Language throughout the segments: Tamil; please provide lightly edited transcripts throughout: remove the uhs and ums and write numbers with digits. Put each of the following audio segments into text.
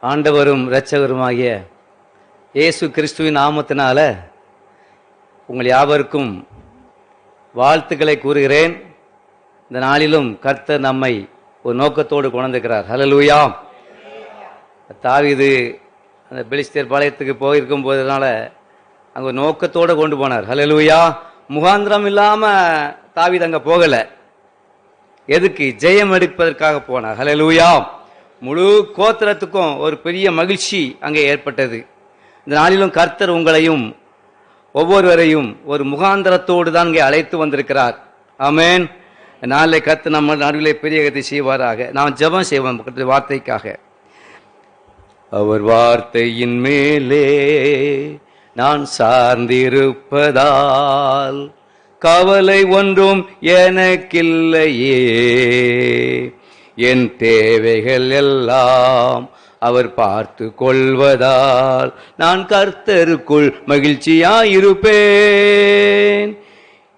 ஆண்டவரும் இரட்சகருமாகிய இயேசு கிறிஸ்துவின் நாமத்தினால உங்கள் யாவருக்கும் வாழ்த்துக்களை கூறுகிறேன். இந்த நாளிலும் கர்த்தர் நம்மை ஒரு நோக்கத்தோடு கொண்டிருக்கிறார். ஹல்லேலூயா. தாவீது அந்த பெலிஸ்தர் பாளையத்துக்கு போயிருக்கும் போதனால அங்கே நோக்கத்தோடு கொண்டு போனார். ஹல்லேலூயா. முகாந்திரம் இல்லாமல் தாவீது அங்கே போகலை. எதுக்கு? ஜெயம் எடுப்பதற்காக போனார். ஹல்லேலூயா. முழு கோத்திரத்துக்கும் ஒரு பெரிய மகிழ்ச்சி அங்கே ஏற்பட்டது. இந்த நாளிலும் கர்த்தர் உங்களையும் ஒவ்வொருவரையும் ஒரு முகாந்திரத்தோடு தான் இங்கே அழைத்து வந்திருக்கிறார். ஆமென். நாளை கர்த்தர் நம்ம நடுவிலே பெரிய கதை செய்வாராக. நாம் ஜெபம் செய்வோம் வார்த்தைக்காக. அவர் வார்த்தையின் மேலே நான் சார்ந்திருப்பதால் கவலை ஒன்றும் எனக்கில்லையே. என் தேவைகள் எல்லாம் அவர் பார்த்து கொள்வதால் நான் கர்த்தருக்குள் மகிழ்ச்சியாயிருப்பேன்.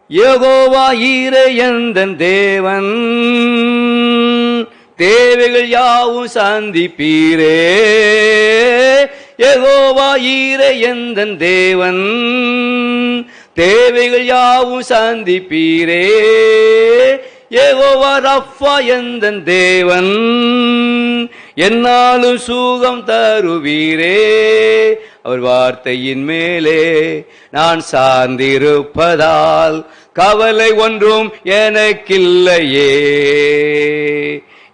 யெகோவா ஈரே எந்தன் தேவன், தேவைகள் யாவும் சந்திப்பீரே. யெகோவா ஈரே எந்தன் தேவன், தேவைகள் யாவும் சந்திப்பீரே. யெகோவா ரப்பா எந்தன் தேவன், என்னாலும் சுகம் தருவீரே. அவர் வார்த்தையின் மேலே நான் சார்ந்திருப்பதால் கவலை ஒன்றும் எனக்கில்லையே.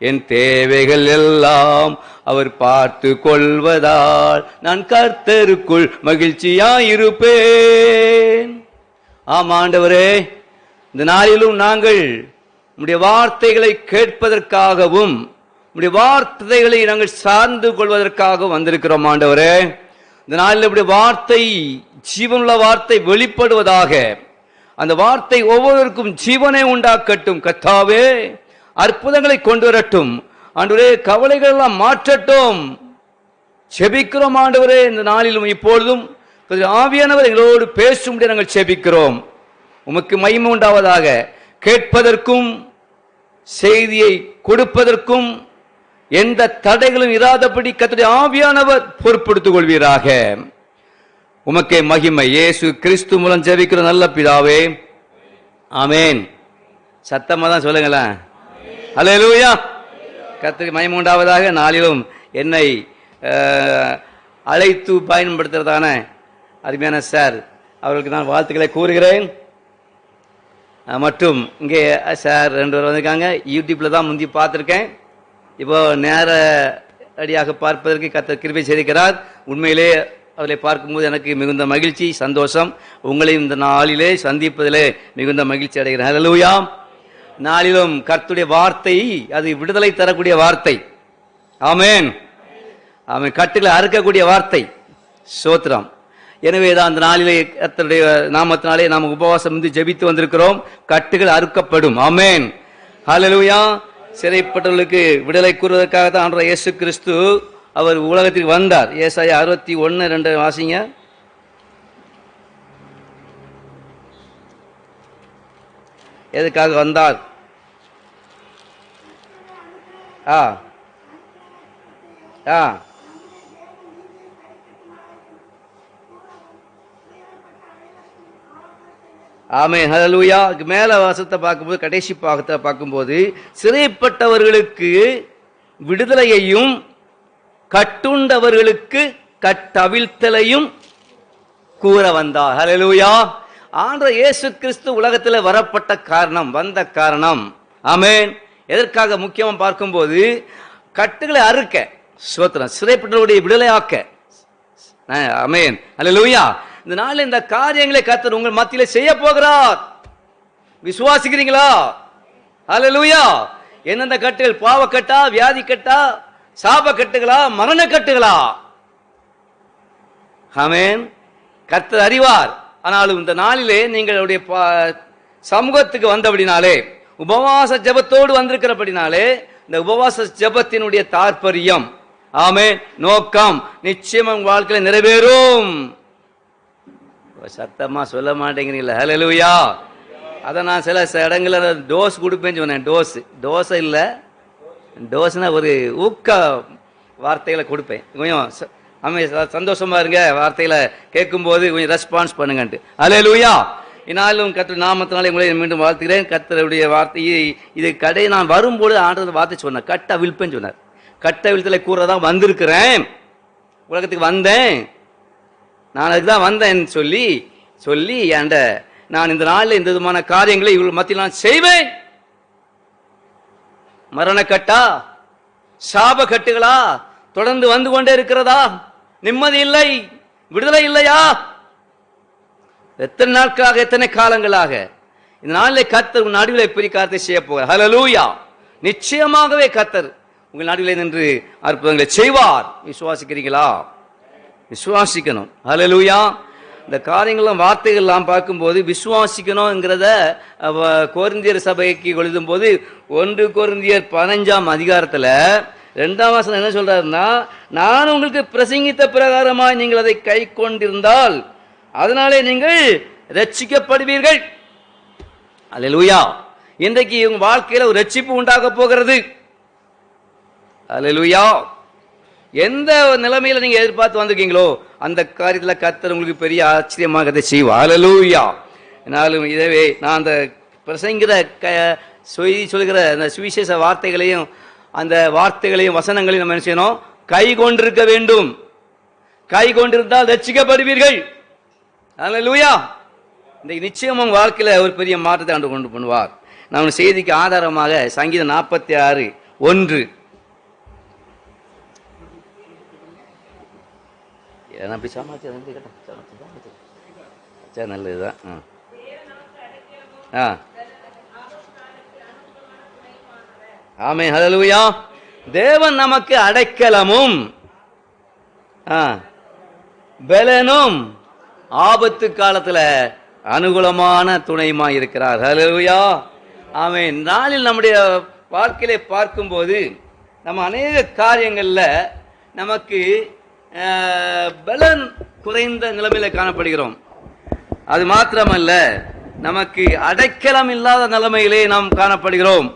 என் தேவைகள் எல்லாம் அவர் பார்த்து கொள்வதால் நான் கர்த்தருக்குள் மகிழ்ச்சியாயிருப்பேன். ஆம் ஆண்டவரே, இந்த நாளிலும் நாங்கள் உம்முடைய வார்த்தைகளை கேட்பதற்காகவும் உம்முடைய வார்த்தைகளை நாங்கள் சார்ந்து கொள்வதற்காக வந்திருக்கிறோம். ஆண்டவரே, இந்த நாளில் உம்முடைய வார்த்தை ஜீவனுள்ள வார்த்தை வெளிப்படுவதாக, அந்த வார்த்தை ஒவ்வொருவருக்கும் ஜீவனை உண்டாக்கட்டும். கர்த்தாவே, அற்புதங்களை கொண்டு வரட்டும். ஆண்டவரே, கவலைகள் எல்லாம் மாற்றட்டும். செபிக்கிறோம் ஆண்டவரே. இந்த நாளிலும் இப்பொழுதும் ஆவியானவர் எங்களோடு பேசும்படி நாங்கள் செபிக்கிறோம். உமக்கு மகிமை உண்டாவதாக. கேட்பதற்கும் செய்தியை கொடுப்பதற்கும் எந்த தடைகளும் இராதபடி கர்த்தருடைய ஆவியானவர் பொறுப்படுத்திக் கொள்வீராக. உமக்கே மகிமை. இயேசு கிறிஸ்து மூலம் ஜெபிக்கிற நல்ல பிதாவே, ஆமென். சத்தமா தான் சொல்லுங்களேன். ஹல்லேலூயா. கர்த்தருக்கு மகிமை உண்டாவதாக. நாளிலும் என்னை அழைத்து பயன்படுத்துறதான அருமையான சார் அவர்களுக்கு நான் வாழ்த்துக்களை கூறுகிறேன். மற்றும் இங்கே சார் 2 பேர் வந்திருக்காங்க. யூடியூப்ல தான் முந்தி பார்த்துருக்கேன். இப்போ நேர அடியாக பார்ப்பதற்கு கர்த்தர் கிருபை செய்திருக்கிறார். உண்மையிலே அவர்களை பார்க்கும்போது எனக்கு மிகுந்த மகிழ்ச்சி, சந்தோஷம். உங்களையும் இந்த நாளிலே சந்திப்பதிலே மிகுந்த மகிழ்ச்சி அடைகிறேன். ஹல்லேலூயா. நாளிலும் கர்த்தருடைய வார்த்தை அது விடுதலை தரக்கூடிய வார்த்தை. ஆமென். ஆமென். கட்டுகளை அறுக்கக்கூடிய வார்த்தை. ஸ்தோத்திரம். எனவே தான் அந்த நாளிலே கர்த்தருடைய நாமத்தினாலே நாம் உபவாசம் வந்து ஜெபித்து வந்திருக்கிறோம். கட்டுகள் அறுக்கப்படும். ஆமென். ஹல்லேலூயா. சிறைப்பட்டவர்களுக்கு விடுதலை கூறுவதற்காக தான் ஆண்டவர் இயேசு கிறிஸ்து அவர் உலகத்திற்கு வந்தார். ஏசாயா 61:2 வாசிங்க. எதுக்காக வந்தார்? ஆமென். ஹல்லேலூயா. மேல வாசத்தை பார்க்கும்போது, கடைசி பாகத்தை பார்க்கும்போது, சிறைப்பட்டவர்களுக்கு விடுதலையையும் கட்டுண்டவர்களுக்கு கட்டவிழ்த்தலையும் கூற வந்தார். ஹல்லேலூயா. ஆண்டவர் இயேசு கிறிஸ்து உலகத்தில் வரப்பட்ட காரணம், வந்த காரணம், ஆமென், எதற்காக முக்கியமாக பார்க்கும்போது கட்டுகளை அறுக்க, ஸ்தோத்திரம், சிறைப்பட்டவர்களுடைய விடுதலையாக்க. ஆமென். ஹல்லேலூயா. இந்த நாளில் இந்த காரியங்களை கர்த்தர் உங்கள் மத்தியிலே செய்ய போகிறார். விசுவாசிக்கிறீங்களா? ஹல்லேலூயா. எந்தெந்த கட்டுகள்? பாவ கட்டா, வியாதி கட்டா, சாப கட்டுகளா, மரண கட்டுகளா? ஆமென். கர்த்தர் அறிவார். ஆனாலும் இந்த நாளிலே நீங்களுடைய சமூகத்துக்கு வந்தபடினாலே, உபவாச ஜெபத்தோடு வந்திருக்கிறபடினாலே, இந்த உபவாச ஜெபத்தினுடைய தாற்பயம், ஆமென், நோக்கம் நிச்சயம் உங்கள் வாழ்க்கையில் நிறைவேறும். சத்தமா சொல்ல மாட்டேங்கிறீங்களா? ஹல்லேலூயா. அதை நான் சில இடங்களில் டோஸ் கொடுப்பேன்னு சொன்னேன். டோஸ் இல்லை, டோஸ்னா ஒரு ஊக்க வார்த்தைகளை கொடுப்பேன். கொஞ்சம் சந்தோஷமா இருங்க, வார்த்தைகளை கேட்கும்போது கொஞ்சம் ரெஸ்பான்ஸ் பண்ணுங்கன்ட்டு. அல்லேலூயா. இன்னாலும் கர்த்தர் நாமத்தினாலே உங்களை மீண்டும் வாழ்த்துகிறேன். கர்த்தருடைய வார்த்தையை இது கடை நான் வரும்போது ஆண்டவர் வார்த்தை சொன்னார், கட்ட விழ்ப்பேன்னு சொன்னார். கட்ட விழ்த்தலை கூறதான் வந்திருக்கிறேன், உலகத்துக்கு வந்தேன், நான் அதுக்கு தான் வந்தேன் சொல்லி சொல்லி ஏண்ட நான் இந்த நாளில் இந்த விதமான காரியங்களை இவர்கள் மத்தியில் நான் செய்வேன். மரண கட்டா, சாப கட்டுகளா தொடர்ந்து வந்து கொண்டே இருக்கிறதா? நிம்மதி இல்லை, விடுதலை இல்லையா? எத்தனை நாட்களாக, எத்தனை காலங்களாக இந்த நாளில் கர்த்தர் உங்கள் நடுவில் பெரிய காரியத்தை செய்ய போகிறார். ஹல்லேலூயா. நிச்சயமாகவே கர்த்தர் உங்கள் நடுவில் நின்று அற்புதங்களை செய்வார். விசுவாசிக்கிறீங்களா? விசுவாசிக்கணும். ஹல்லேலூயா. இந்த காரியங்கள்லாம் வார்த்தைகள்லாம் பார்க்கும்போது விசுவாசிக்கணுங்கிறத கொரிந்தியர் சபைக்கு எழுதும் போது 1 கொரிந்தியர் 15ஆம் அதிகாரத்தில் 2ஆம் வசனம் என்ன சொல்றாருன்னா, நான் உங்களுக்கு பிரசங்கித்த பிரகாரமாய் நீங்கள் அதை கை கொண்டிருந்தால் அதனாலே நீங்கள் ரட்சிக்கப்படுவீர்கள். அல்லேலூயா. இன்றைக்கு உங்க வாழ்க்கையில ஒரு ரட்சிப்பு உண்டாக போகிறது. அல்லேலூயா. எந்த நிலைமையில நீங்க எதிர்பார்த்து வந்திருக்கீங்களோ அந்த காரியத்தில் கர்த்தர் உங்களுக்கு பெரிய ஆச்சரியமாக அதை செய்வார். அல்லேலூயா. என்னாலும் இதவே நான் அந்த பிரசங்கிற சொல்கிற அந்த சுவிசேஷ வார்த்தைகளையும் அந்த வார்த்தைகளையும் வசனங்களையும் நம்ம என்ன செய்யணும்? கை கொண்டிருக்க வேண்டும். கை கொண்டிருந்தால் ரட்சிக்கப்படுவீர்கள். அல்லேலூயா. இன்றைக்கு நிச்சயம் உங்க வாழ்க்கையில் ஒரு பெரிய மாற்றத்தை ஆண்டு கொண்டு பண்ணுவார். நான் செய்திக்கு ஆதாரமாக சங்கீதம் 46:1 அப்படி சரி, நல்லதுதான். ஆமென். ஹல்லேலூயா. தேவன் நமக்கு அடைக்கலமும் பலனும் ஆபத்து காலத்துல அனுகூலமான துணையுமா இருக்கிறார். ஹல்லேலூயா. ஆமென். நாளில் நம்முடைய வாழ்க்கையிலே பார்க்கும்போது நம்ம அநேக காரியங்கள்ல நமக்கு பலன் குறைந்த நிலைமையில காணப்படுகிறோம். அது மாத்திரமல்ல, நமக்கு அடைக்கலம் இல்லாத நிலைமையிலே நாம் காணப்படுகிறோம்,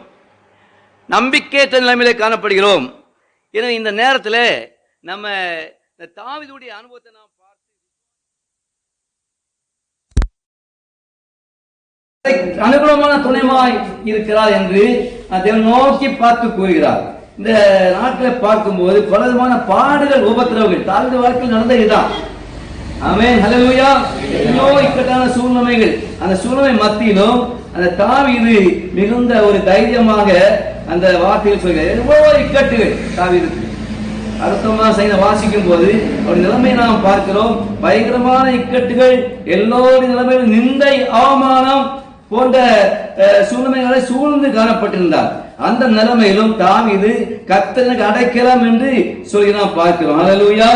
நம்பிக்கையற்ற நிலைமையிலே காணப்படுகிறோம். எனவே இந்த நேரத்தில் நம்ம தாவீதுடைய அனுபவத்தை நாம் பார்த்து அனுகூலமான துணைமாய் இருக்கிறார் என்று தேவன் நோக்கி பார்த்து கூறுகிறார். இந்த நாட்களை பார்க்கும்போது பலவிதமான பாடுகள், உபத்திரவங்கள் தாவீது வாழ்க்கையில் நடந்த இதுதான். ஆமென். ஹல்லேலூயா. எத்தனையோ இக்கட்டான சூழ்நிலைகள், அந்த சூழ்நிலை மத்தியிலும் அந்த தாவீது மிகுந்த ஒரு தைரியமாக அந்த வார்த்தைகள் சொல்கிறார். எவ்வளவு இக்கட்டுகள் தாவீதுக்கு. அடுத்த செய்த வாசிக்கும் போது அவருடைய நிலைமை நாம் பார்க்கிறோம். பயங்கரமான இக்கட்டுகள், எல்லோருடைய நிலைமையில் நிந்தை, அவமானம் போன்ற சூழ்நிலைகளை சூழ்ந்து காணப்பட்டிருந்தார். அந்த நிலைமையிலும் தாவீது கர்த்தருக்கு அடைக்கலாம் என்று சொல்லி நாம் பார்க்கிறோம். ஹல்லேலூயா.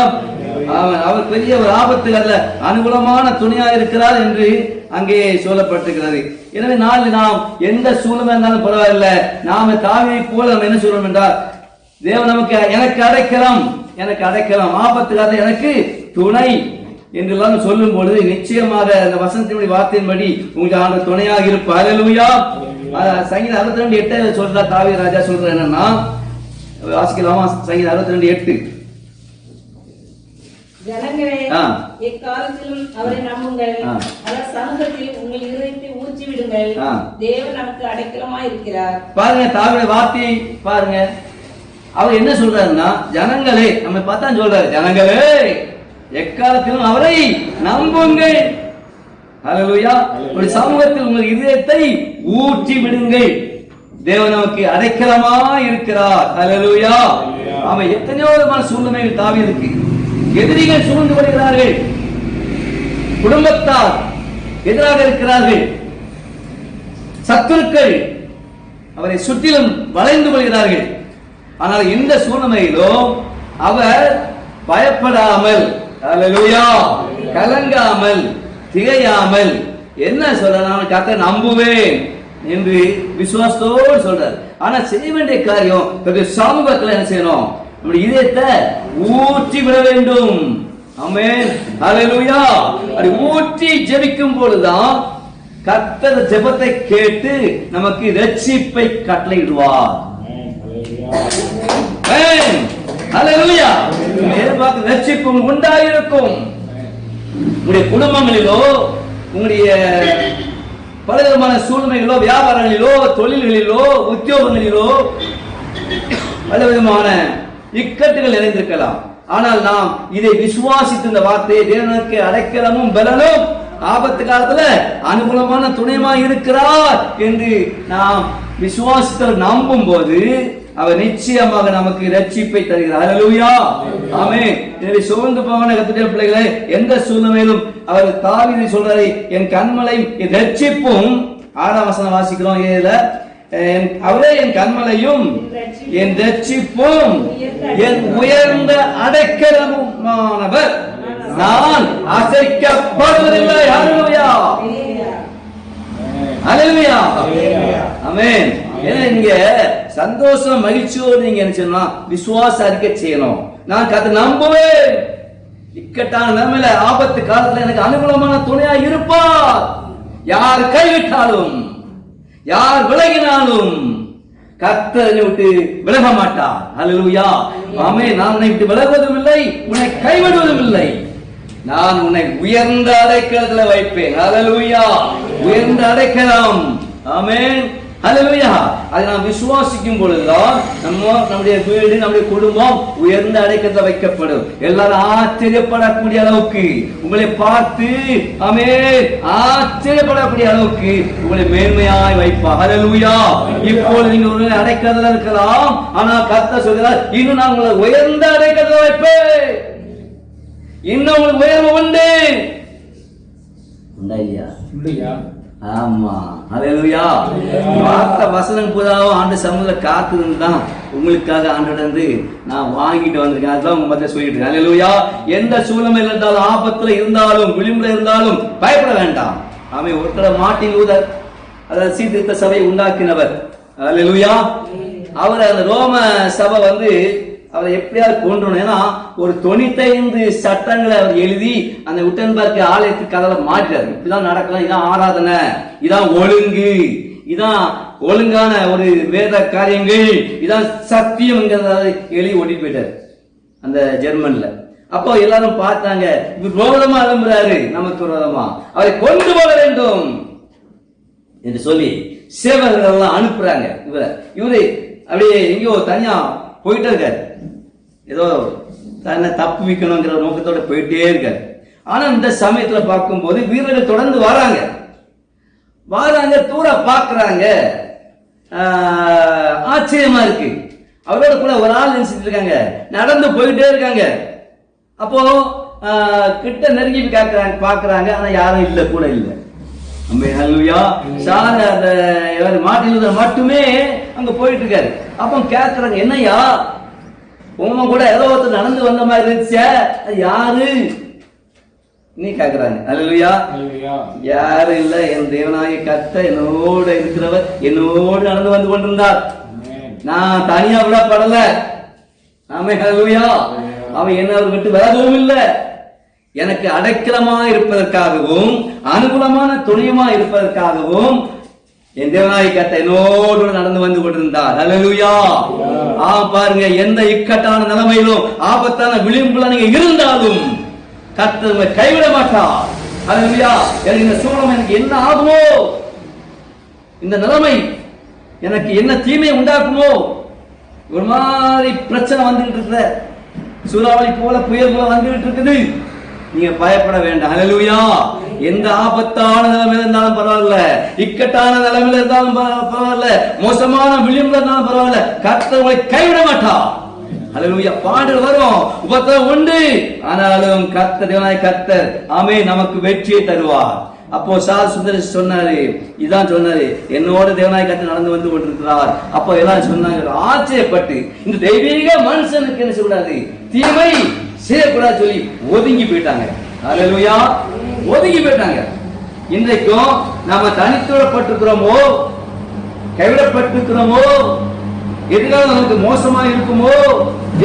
அவர் பெரிய ஒரு ஆபத்து அல்ல, அனுகூலமான துணையாக இருக்கிறார் என்று அங்கே சொல்லப்பட்டிருக்கிறது. எனவே நாம் எந்த சூழ்நிலை இருந்தாலும் பரவாயில்லை, நாம தாவீதை போல நம்ம என்ன சொல்றோம் என்றால், தேவன் நமக்கு எனக்கு அடைக்கலாம், எனக்கு அடைக்கலாம், ஆபத்து காலத்தில் எனக்கு துணை என்றெல்லாம் சொல்லும் பொழுது நிச்சயமாக அந்த வசனத்தினுடைய வார்த்தையின்படி உங்களுக்கு ஆண்டவர் துணையாக இருப்பார். ஹல்லேலூயா. சங்கீதம் 62:8 சொல்றார் தாவீது ராஜா சொல்ற என்னன்னா, வாசிக்கலாமா? சங்கீதம் 62:8. ஜனங்களே, எக்காலத்திலும் அவரை நம்புங்கள், அவர் சமூகத்தில் உங்கள் இதயத்தை ஊற்றி விடுங்கள், தேவன் நமக்கு அடைக்கலமாய் இருக்கிறார். பாருங்க தாவீது வார்த்தையை பாருங்க. அவர் என்ன சொல்றாருன்னா, ஜனங்களே, நம்ம பார்த்தா சொல்றாரு, ஜனங்களே எக்காலத்திலும் அவரை நம்புங்கள். ஹல்லேலூயா. ஒரு சமூகத்தில் உங்கள் இதயத்தை ஊற்றி விடுங்கள், தேவன் நமக்கு அடைக்கலமா இருக்கிறார். ஹல்லேலூயா. அவன் எத்தனையோ விதமான சூழ்நிலைகள் தாவீதுக்கு எதிரிகள் சூழ்ந்து வருகிறார்கள், குடும்பத்தார் எதிராக இருக்கிறார்கள், சத்துருக்கள் அவரை சுற்றிலும் வளைந்து கொள்கிறார்கள். ஆனால் இந்த சூழ்நிலையிலும் அவர் பயப்படாமல், ஹல்லேலூயா, கலங்காமல், திகையாமல் என்ன சொல்றாரு? கர்த்தரை நம்புவேன் என்று விசுவாசத்தோடு சொல்றாரு. ஆனா செய்ய வேண்டிய காரியம் சமூகத்தில் என்ன செய்யணும்? நம்முடைய இதயத்தை ஊற்றி விட வேண்டும். ஆமென். ஹல்லேலூயா. அப்படி ஊற்றி ஜெபிக்கும் பொழுதுதான் கர்த்தர் ஜெபத்தை கேட்டு நமக்கு இரட்சிப்பை கட்டளையிடுவார். ஹல்லேலூயா. ரட்சிப்பும் உண்டாயிருக்கும். உங்களுடைய குடும்பங்களிலோ, உங்களுடைய பலவிதமான சூழ்நிலைகளோ, வியாபாரங்களிலோ, தொழில்களிலோ, உத்தியோகங்களிலோ பலவிதமான இக்கட்டுகள் நிறைந்திருக்கலாம். ஆனால் நாம் இதை விசுவாசித்து இந்த வார்த்தையை தேவனுக்கு அடைக்கலமும் பலனும் ஆபத்து காலத்துல அனுகூலமான துணையுமாய் இருக்கிறார் என்று நாம் விசுவாசித்தவர் நம்பும் போது அவர் நிச்சயமாக நமக்கு ரட்சிப்பை தருகிறார். ஹல்லேலூயா. ஆமென். எனவே சோர்ந்து போன கர்த்தருடைய பிள்ளைகளே, எந்த சூழ்நிலையிலும் அவர் தாவீது சொல்றாரு, என் கன்மலையும் என் ரட்சிப்பும். 6ஆம் வசனம் வாசிக்கிறோம். இதுல அவரே என் கன்மலையும் என் ரட்சிப்பும் என் உயர்ந்த அடைக்கலமுமானவர், நான் அசைக்கப்படுவதில்லை. ஹல்லேலூயா. ஹல்லேலூயா. ஆமென். நீங்க சந்தோஷம் மகிழ்ச்சியோடு நீங்க என்ன செய்யணும்? விசுவாச அறிக்கை செய்யணும். நான் கர்த்தரை நம்புவேன். இக்கட்டான நிலைமையில ஆபத்து காலத்துல எனக்கு அனுகூலமான துணையா இருப்பார். யார் கைவிட்டாலும், யார் விலகினாலும் கர்த்தரை விட்டு விலக மாட்டார். ஹல்லேலூயா. ஆமென். நான் உன்னை விட்டு விலகுவதும் இல்லை, உன்னை கைவிடுவதும் இல்லை. நான் உன்னை உயர்ந்த அடைக்கலத்துல வைப்பேன். ஹல்லேலூயா. உயர்ந்த அடைக்கலம். ஆமென். ஹல்லேலூயா. அதை நாம் விசுவாசிக்கும் பொழுதுதான் நம்முடைய வீடு, நம்முடைய குடும்பம் உயர்ந்த அடைக்கலத்தில் வைக்கப்படும். எல்லாரும் ஆச்சரியப்படக்கூடிய அளவுக்கு உங்களை பார்த்து, ஆமென், ஆச்சரியப்படக்கூடிய அளவுக்கு உங்களை மேன்மையாய் வைப்பார். ஹல்லேலூயா. இப்பொழுது நீங்க ஒரு அடைக்கலத்தில் இருக்கலாம், ஆனால் கர்த்தர் சொல்கிறார், இன்னும் நான் உங்களை உயர்ந்த அடைக்கலத்தில் வைப்பேன். இன்னும் உங்களுக்கு உயர்வு உண்டு. உண்டா இல்லையா? ஆமா. ஹல்லேலூயா. வார்த்தை வசனம் புதாவும் ஆண்டு சமூகத்துல காத்துன்னு தான் உங்களுக்காக ஆண்டு நான் வாங்கிட்டு வந்திருக்கேன். அதுதான் உங்க மத்திய சொல்லிட்டு இருக்கேன். ஹல்லேலூயா. எந்த சூழ்நிலையில் இருந்தாலும், ஆபத்துல இருந்தாலும், விளிம்புல இருந்தாலும் பயப்பட வேண்டாம். ஆமென். ஒருத்தர் மார்ட்டின் லூதர், அதாவது சீர்திருத்த சபையை உண்டாக்கினவர். ஹல்லேலூயா. அவர் அந்த ரோம சபை அவரை எப்படியாவது கொன்றணும். ஏன்னா ஒரு 95 சட்டங்களை அவர் எழுதி அந்த விட்டன்பர்க் ஆலயத்துக்கு கதவை மாற்றார். இப்படிதான் நடக்கலாம், இதான் ஆராதனை, இதான் ஒழுங்கு, இதான் ஒழுங்கான ஒரு வேத காரியங்கள், இதான் சத்தியம் எழுதி ஓட்டிட்டு போயிட்டார் அந்த ஜெர்மன்ல. அப்போ எல்லாரும் பார்த்தாங்க, இவர் விரோதமா எழும்புறாரு, நமக்கு விரோதமா, அவரை கொண்டு போக வேண்டும் என்று சொல்லி சேவகர்கள் எல்லாம் அனுப்புறாங்க. இவரு அப்படியே எங்கேயோ தனியா போயிட்டே இருக்காரு. ஏதோ தன்னை தப்பு வைக்கணுங்கிற நோக்கத்தோட போயிட்டே இருக்காரு. ஆனா இந்த சமயத்துல பார்க்கும்போது வீரர்கள் தொடர்ந்து வராங்க. தூர பாக்குறாங்க. ஆச்சரியமா இருக்கு. அவரோட கூட ஒரு ஆள் நினைச்சிட்டு இருக்காங்க, நடந்து போயிட்டே இருக்காங்க. அப்போ கிட்ட நெருங்கி பாக்குறாங்க, ஆனா யாரும் இல்ல, கூட இல்ல. மாட்டில் மட்டுமே அங்க போயிட்டு இருக்காரு. அப்ப கேக்குறாங்க, என்னையா உங்க கூட ஏதோ ஒருத்தர் நடந்து வந்த மாதிரி இருந்துச்சு, அது யாரு நீ கேக்குறாங்க. ஹல்லேலூயா. யாரு இல்ல, என் தேவனாகிய கர்த்தர் என்னோட இருக்கிறவர் என்னோடு நடந்து வந்து கொண்டிருந்தார். நான் தனியா விடப்படல. ஆமென். ஹல்லேலூயா. அவன் என்ன விட்டு விலகவும் இல்லை, எனக்கு அடைக்கலமா இருப்பதற்காகவும் அனுகூலமான துணையுமா இருப்பதற்காகவும் என் தேவனாகிய கர்த்தர் என்னோடு நடந்து வந்து கொண்டிருந்தார். ஹல்லேலூயா. பாருங்க, எந்த இக்கட்டான நிலைமையிலும் ஆபத்தான விளிம்புல நீங்க இருந்தாலும் கர்த்தர் உங்களை கைவிட மாட்டார். ஹல்லேலூயா. இந்த சூழல் எனக்கு என்ன ஆகுமோ, இந்த நிலைமை எனக்கு என்ன தீமையை உண்டாக்குமோ, ஒரு மாதிரி பிரச்சனை வந்துகிட்டு இருக்க, சூறாவளி போல புயல் போல வந்துகிட்டு இருக்குது, நீங்க பயப்பட வேண்டாம். ஹல்லேலூயா. எந்த ஆபத்தான நிலைமையில இருந்தாலும் பரவாயில்ல, இக்கட்டான நிலைமையில இருந்தாலும் பரவாயில்ல, மோசமான விளிம்புல இருந்தாலும் பரவாயில்ல, கர்த்தர் உங்களை கைவிட மாட்டார். ஹல்லேலூயா. பாடல் வரும், உபத்திரவம் உண்டு, ஆனாலும் கர்த்தர் தேவனாகிய கர்த்தர் ஆமென் நமக்கு வெற்றியை தருவார். அப்போ சார் சுந்தரேஷ் சொன்னாரு, இதான் சொன்னாரு, என்னோட தேவனாகிய கர்த்தர் நடந்து வந்து கொண்டிருக்கிறார். அப்போ எல்லாரும் சொன்னாங்க, ஆச்சரியப்பட்டு, இந்த தெய்வீக மனுஷனுக்கு என்ன சொல்லக்கூடாது, தீமை செய்யக்கூடாது சொல்லி ஒதுங்கி போயிட்டாங்க. ஹல்லேலூயா. ஒதுங்கி போயிட்டாங்க. இன்றைக்கும் நாம தனித்துவிடப்பட்டிருக்கிறோமோ, கைவிடப்பட்டிருக்கிறோமோ, எதிர்காலம் நமக்கு மோசமா இருக்குமோ,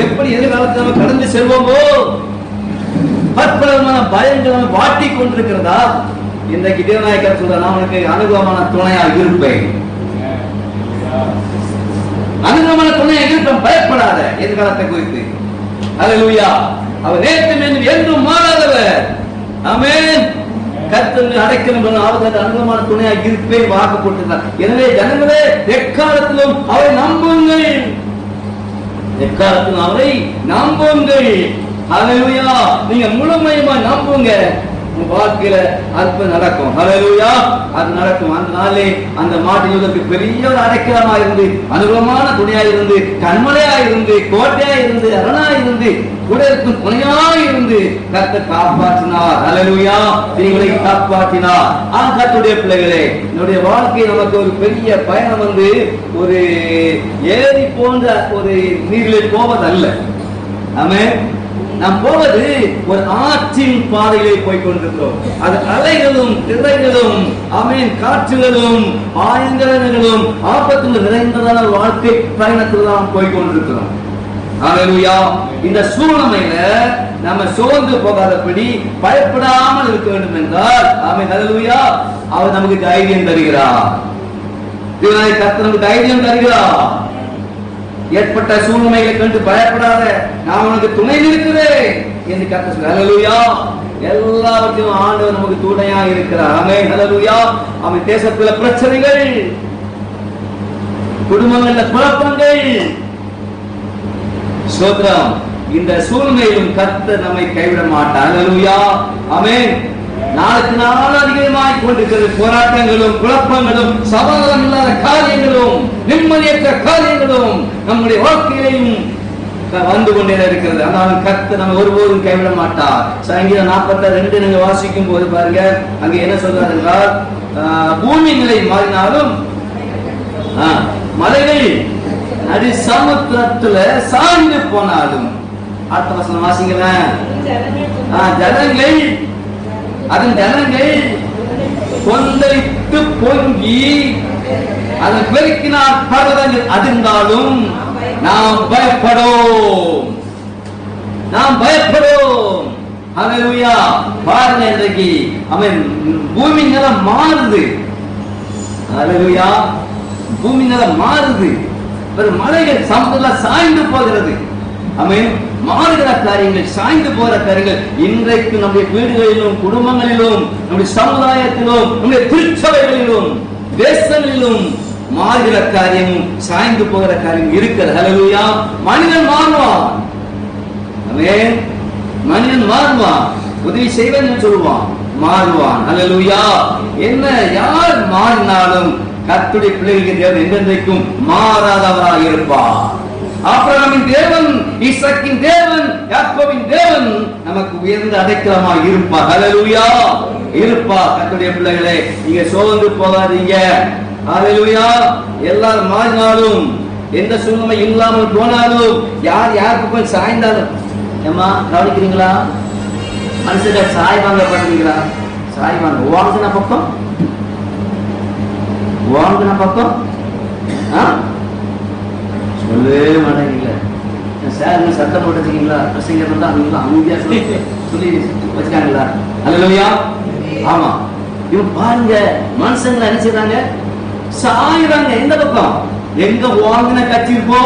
எப்படி எதிர்காலத்தை நம்ம கடந்து செல்வோமோ, பற்பலமான பயங்கள் நம்ம வாட்டி கொண்டிருக்கிறதா, இன்றைக்கு தேவனாகிய கர்த்தர் சொல்றார், நான் உனக்கு அனுகூலமான துணையா இருப்பேன். அனுகூலமான துணையா இருப்பேன், பயப்படாத எதிர்காலத்தை குறித்து. ஹல்லேலூயா. அவர் நேற்றும் என்றும் மாறாதவர். ஆமென். கர்த்தர் அடைக்கலம் அவருக்கு அனுகூலமான துணையாக இருப்பே வாக்கு போட்டிருக்கிறார். எனவே ஜனங்களே, எக்காலத்திலும் அவரை நம்புங்கள், எக்காலத்திலும் அவரை நம்புங்கள். ஹல்லேலூயா. நீங்க முழுமையுமா நம்புங்க, உங்க வாழ்க்கையில அற்புதம் நடக்கும். ஹல்லேலூயா. அது நடக்கும். அந்த நாளே அந்த மாட்டிற்கு பெரிய ஒரு அடைக்கலமா இருந்து, அனுகூலமான துணையா இருந்து, கண்மலையா இருந்து, கோட்டையா இருந்து, அரணா இருந்து, கூட இருக்கும் துணையா இருந்து கர்த்தர் காப்பாற்றினார். ஹல்லேலூயா. நீங்களை காப்பாற்றினார். கர்த்தருடைய பிள்ளைகளே, என்னுடைய வாழ்க்கை நமக்கு ஒரு பெரிய பயணம் ஒரு ஏரி போன்ற ஒரு நீரில் போவதல்ல. ஆமென். நாம் போவது ஒரு ஆற்றின் பாதையிலே போய் கொண்டிருக்கிறோம். அது அலைகளும் திரைகளும், ஆமென், காற்றுகளும் பயங்கரங்களும் ஆபத்துகள் நிறைந்ததான வாழ்க்கை பயணத்தில் தான் போய் கொண்டிருக்கிறோம். ஹல்லேலூயா. இந்த சூழ்நிலையில நம்ம சோர்ந்து போகாதபடி பயப்படாமல் இருக்க வேண்டும் என்றால், ஆமென், ஹல்லேலூயா, அவர் நமக்கு தைரியம் தருகிறார். தேவனாகிய கர்த்தர் நமக்கு தைரியம் தருகிறார். ஏற்பட்ட சூழ்நிலைகளை கண்டு பயப்படாத, நான் உனக்கு துணை இருக்கிறேன் என்று கர்த்தர் சொல்றார். ஹல்லேலூயா. எல்லாவற்றையும் ஆண்டவர் நமக்கு துணையா இருக்கிறார். ஆமென், ஹல்லேலூயா. அவன் தேசத்துல பிரச்சனைகள், குடும்பங்கள்ல குழப்பங்கள், ஸ்தோத்திரம், இந்த சூழ்நிலையிலும் கர்த்தர் நம்மை கைவிட மாட்டார். ஹல்லேலூயா. ஆமென். நாளுக்கு நாள் அதிகமாய் கொண்டிருக்கிறது போராட்டங்களும் குழப்பங்களும் சமாதானம் இல்லாத காரியங்களும் நிம்மதியற்ற காரியங்களும் நம்முடைய வாழ்க்கையிலையும் வந்து கொண்டே இருக்கிறது. ஆனாலும் கர்த்தர் நம்ம ஒருபோதும் கைவிட மாட்டார். சங்கீதம் 42 நீங்க வாசிக்கும் போது பாருங்க, அங்க என்ன சொல்றாரு என்றால், பூமி நிலை மாறினாலும் மலைகள் நடு சமுத்திரத்துல சாய்ந்து போனாலும், அடுத்த வசனம் வாசிங்களேன், ஜனங்கள் அதன் ஜனங்கள் கொந்தளித்து பொங்கி அதன் பெருக்கினால் பர்வதங்கள் அதிர்ந்தாலும் நாம் பயப்படோம், நாம் பயப்படோம். ஹல்லேலூயா. பாருங்க, இன்றைக்கு அவன் பூமி நிலம் மாறுது. ஹல்லேலூயா. பூமி நிலம் மாறுது. மலைகள் சமுத்திரத்துல சாய்ந்து போகிறது. ஆமென். மாறுகிற காரியங்கள், சாய்ந்து போகிற காரியங்கள் இன்றைக்கு நம்முடைய வீடுகளிலும் குடும்பங்களிலும் நம்முடைய சமுதாயத்திலும் நம்முடைய திருச்சபைகளிலும் தேசங்களிலும் மாறுகிற காரியமும் சாய்ந்து போகிற காரியம் இருக்கிறது. ஹல்லேலூயா. மனிதன் மாறுவான். ஆமென். மனிதன் மாறுவான். உதவி செய்வேன் சொல்லுவான், மாறுவான். ஹல்லேலூயா. என்ன, யார் மாறினாலும் கர்த்தருடைய பிள்ளைகளுக்கு தேவன் என்றென்றைக்கும் மாறாதவராக இருப்பார். ஆபிரகாமின் தேவன், ஈசாக்கின் தேவன், யாக்கோபின் தேவன் நமக்கு உயர்ந்த அடைக்கலமாக இருப்பார். ஹல்லேலூயா. இருப்பார். கர்த்தருடைய பிள்ளைகளே, நீங்க சோர்ந்து போகாதீங்க. ஹல்லேலூயா. எல்லாரும் மாறினாலும், எந்த சூழ்நிலை இல்லாமல் போனாலும், யார் யாருக்கு போய் சாய்ந்தாலும், ஏமா கவனிக்கிறீங்களா? மனுஷன் சாய் வாங்க பண்ணுறீங்களா? சாய் வாங்க வாங்கின பக்கம், வாங்கின பக்கம் சொல்லவே மாட்டேங்கல. சார் சட்டம் போட்டு வச்சுக்கீங்களா? பிரசங்க அமைதியா சொல்லி வச்சுக்காங்களா? ஹல்லேலூயா. ஆமா. இவன் பாருங்க, மனுஷங்களை என்ன செய்றாங்க? சாயிறாங்க. எந்த பக்கம்? எங்க வாங்கின கட்சி போ,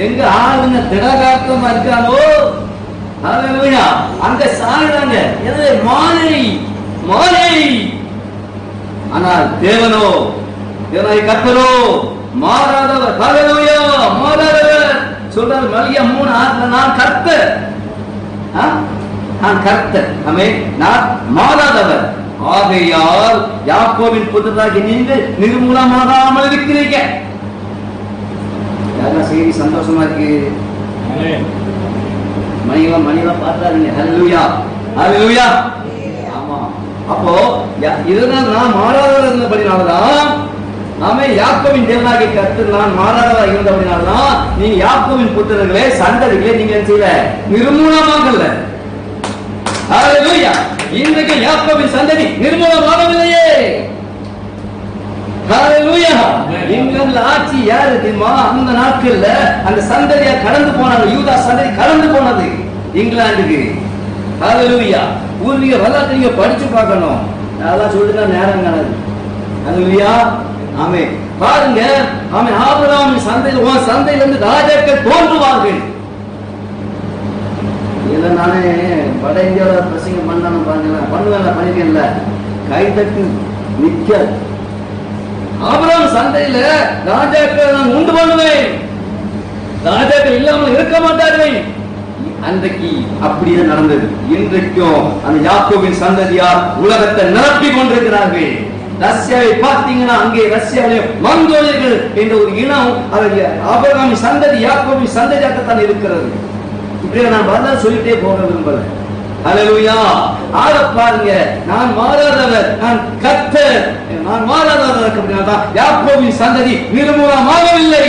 எங்க ஆளுங்க திடகாத்தமா இருக்காங்களோ, ஹல்லேலூயா, அங்க சாயிறாங்க. எனவே மாலை மாலை. ஆனால் தேவனோ, தேவனாகிய கர்த்தரோ மாறாதவர். ஹல்லேலூயா. மாறாதவர். சொல்றாரு மல்கியா 3:6, நான் கர்த்தர், நான் கர்த்தர். ஆமென். நான் மாறாதவர். ஆகையால் யாக்கோபின் புத்திரராகிய நீங்கள் நிர்மூலமாகாமல் இருக்கிறீங்க. யாரா செய்தி சந்தோஷமா இருக்கு? மணிவா பார்த்தாருங்க. ஹல்லேலூயா. ஹல்லேலூயா. ஆமா. அப்போ இதுதான் நான் மாறாதவர் இருந்தபடினால்தான், ஆமென், யாக்கோபின் தேவனாகிய கர்த்தர் நான் மாறாதவராக இருந்தபடினால்தான் நீங்க யாக்கோபின் புத்திரர்களே, சந்ததிகளே, நீங்க என்ன செய்யல? நிர்மூலமாகல. ஹல்லேலூயா. இன்றைக்கு யாக்கோபின் சந்ததி நிர்மூலமாகவில்லையே. ஹல்லேலூயா. இங்கிலாந்துல ஆட்சி யாரு தெரியுமா? அந்த நாட்கள்ல அந்த சந்ததியா கடந்து போனாங்க. யூதா சந்ததி கடந்து போனது இங்கிலாந்துக்கு. ஹல்லேலூயா. பூர்வீக வரலாற்றை நீங்க படிச்சு பார்க்கணும். அதெல்லாம் சொல்லிட்டு நேரம் காணாது. ஹல்லேலூயா. ஆமென். பாருங்க, ஆமென், ஆபிரகாமின் சந்தையில், சந்தையிலிருந்து ராஜாக்கள் தோன்றுவார்கள். இல்லை நானே வட இந்தியாவில் பிரசங்கம் பண்ணாலும் பண்ணுவேன் பண்ணிருக்கேன்ல, கை தட்டு நிற்காது. ஆபிரகாம் சந்தையில ராஜாக்கள் நான் உண்டு பண்ணுவேன், ராஜாக்கள் இல்லாமல் இருக்க மாட்டார்கள். அன்றைக்கு அப்படியே நடந்தது. இன்றைக்கும் அந்த யாக்கோபின் சந்ததியார் உலகத்தை நிரப்பி கொண்டிருக்கிறார்கள். ரஷ்யாவை பார்த்தீங்கன்னா அங்கே ரஷ்யாவிலே மங்கோலியர்கள் என்ற ஒரு இனம் ஆபிரகாமின் சந்ததி யாக்கோபின் சந்ததியாகத்தான் இருக்கிறது. இப்படியே நான் வரலாறு சொல்லிட்டே போக விரும்பல. ஹல்லேலூயா. ஆக பாருங்க, நான் மாறாதவர், நான் கர்த்தர், நான் மாறாதவர் அப்படின்னா யாக்கோபின் சந்ததி நிர்மூலமாகவில்லை.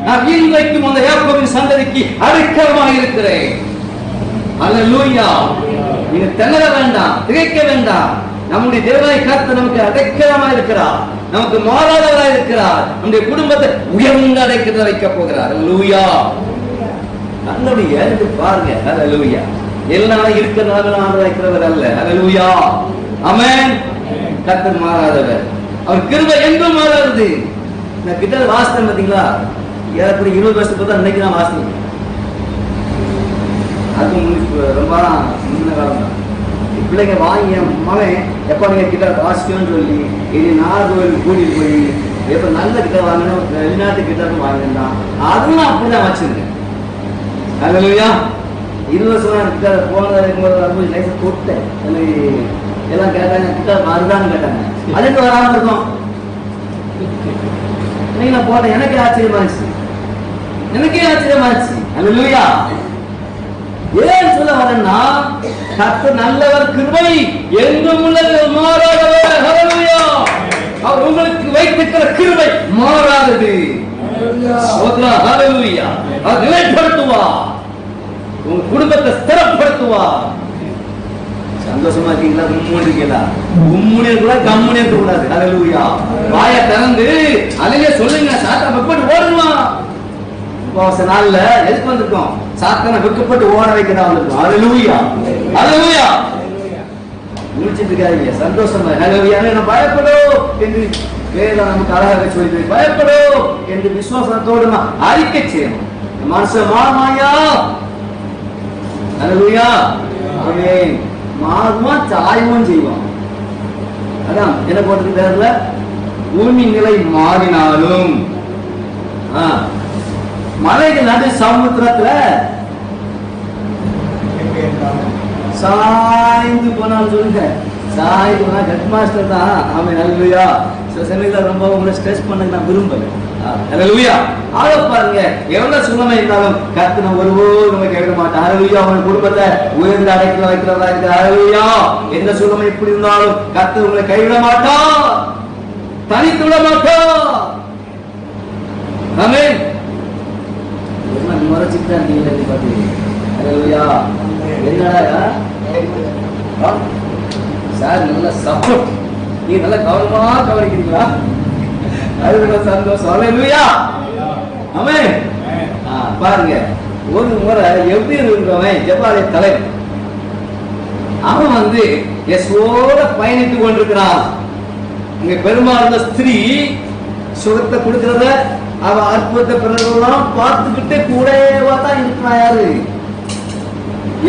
நான் இன்றைக்கும் அந்த யாக்கோபின் சந்ததிக்கு அடைக்கலமாக இருக்கிறேன். ஹல்லேலூயா. நீங்க திணற வேண்டாம், திகைக்க வேண்டாம். நம்முடைய தேவனாய் கர்த்தர் நமக்கு அடைக்கலமாக இருக்கிறார், நமக்கு மாறாதவராக இருக்கிறார். நம்முடைய குடும்பத்தை உயர்ந்த அடைக்கல வைக்க போகிறார். ஹல்லேலூயா. நல்லபடியா எடுத்து பாருங்க. ஹல்லேலூயா. எல்லாரும் இருக்கிறவர்கள் ஆதரிக்கிறவர் அல்ல. ஹல்லேலூயா. ஆமென். கர்த்தர் மாறாதவர், அவர் கிருபை என்றும் மாறாதது. நான் கிட்ட வாசித்தேன் பாத்தீங்களா, ஏறக்குறைய 20 வருஷத்துக்கு தான் இன்னைக்கு நான் வாசித்தேன். அது ரொம்ப முன்ன காலம் தான். பிள்ளைங்க வாங்கி என் மகன் எப்போ நீங்கள் கிட்ட வாசிக்கணும்னு சொல்லி இனி நாகர்கோவில் கூட்டிட்டு போய் எப்போ நல்ல கிட்ட வாங்கணும், வெளிநாட்டு கிட்ட வாங்கினா அதுவும் நான் அப்படிதான் வச்சிருக்கேன். ஹல்லேலூயா. 20 வருஷம் கிட்ட போனதாக இருக்கும்போது லைசன்ஸ் கொடுத்தேன். எல்லாம் கேட்டாங்க, கிட்ட வருதான்னு கேட்டாங்க. அதுக்கு வராமல் இருக்கும். இன்னைக்கு நான் போட்டேன், எனக்கே ஆச்சரியமா இருந்துச்சு, எனக்கே ஆச்சரியமா இருந்துச்சு. ஹல்லேலூயா. ஏன் சொல்ல வரேன்னா, கர்த்தர் நல்லவர், கிருபை என்றும் உள்ளது, மாறாதவர். ஹல்லேலூயா. அவர் உங்களுக்கு வைத்திருக்கிற கிருபை மாறாதது. ஹல்லேலூயா. அவர் நிலைப்படுத்துவார், உங்க குடும்பத்தை ஸ்திரப்படுத்துவார். சந்தோஷமா இருக்கீங்களா? உம்முடிங்களா? உம்முடிய கூட கம்முனே இருக்க கூடாது. ஹல்லேலூயா. வாயை திறந்து அதிலே சொல்லுங்க, சாத்தா வெக்கப்பட்டு ஓடுமா. உபவாச நாள்ல எதுக்கு வந்திருக்கோம்? சாத்தானை வெக்கப்பட்டு ஓட வைக்கிறதா வந்திருக்கோம். ஹல்லேலூயா. ஹல்லேலூயா. முடிச்சிட்டு இருக்காதீங்க, சந்தோஷமா. ஹல்லேலூயா. நான் பயப்படும் என்று வேதம் நமக்கு அழகாக சொல்லி, பயப்படும் என்று விசுவாசத்தோடு நான் அறிக்கை செய்யணும். மனசு மாமாயா. ஹல்லேலூயா. ஆமென். மாறுவான், சாய்வும் செய்வான். அதான் என்ன போட்டிருக்காருல, பூமி நிலை மாறினாலும் மலைகள் நடு சமுத்திரத்துல சாய்ந்து போனாலும் சொல்லுங்க. சாய்ந்து போனா ஹெட் மாஸ்டர் தான். ஆமென். ஹல்லேலூயா. சில சமயத்துல ரொம்ப உங்களை ஸ்ட்ரெஸ் பண்ண நான் விரும்பல. ஹல்லேலூயா. ஆக பாருங்க, எவ்வளவு சுகமா இருந்தாலும் கர்த்தர் ஒருபோதும் நம்ம கேட்க மாட்டார். ஹல்லேலூயா. அவன் குடும்பத்தை உயர்ந்த அடைக்கல வைக்கிறதா இருக்கிறார். ஹல்லேலூயா. எந்த சுகமா எப்படி இருந்தாலும் கர்த்தர் உங்களை கைவிட மாட்டார், தனித்து விட மாட்டார். ஆமென். முறைச்சிட்டு இருக்கீங்க பாத்தீங்க. ஹல்லேலூயா. என்னடா சார் நல்ல சப்போர்ட், நீங்க நல்ல கவனமா கவனிக்கிறீங்களா? அது சந்தோஷம். ஹல்லேலூயா. ஆமென். பாருங்க, ஒரு முறை எப்படி இருக்கிறவன் ஜெபாலய தலைவர், அவன் எஸ்வோட பயணித்துக் கொண்டிருக்கிறான். இங்க பெரும்பாலான ஸ்திரீ சுகத்தை கொடுக்கிறத, அவ அற்புதத்தை பிறகுலாம் பார்த்துக்கிட்டே கூடவா தான் இருக்கிறான். யாரு?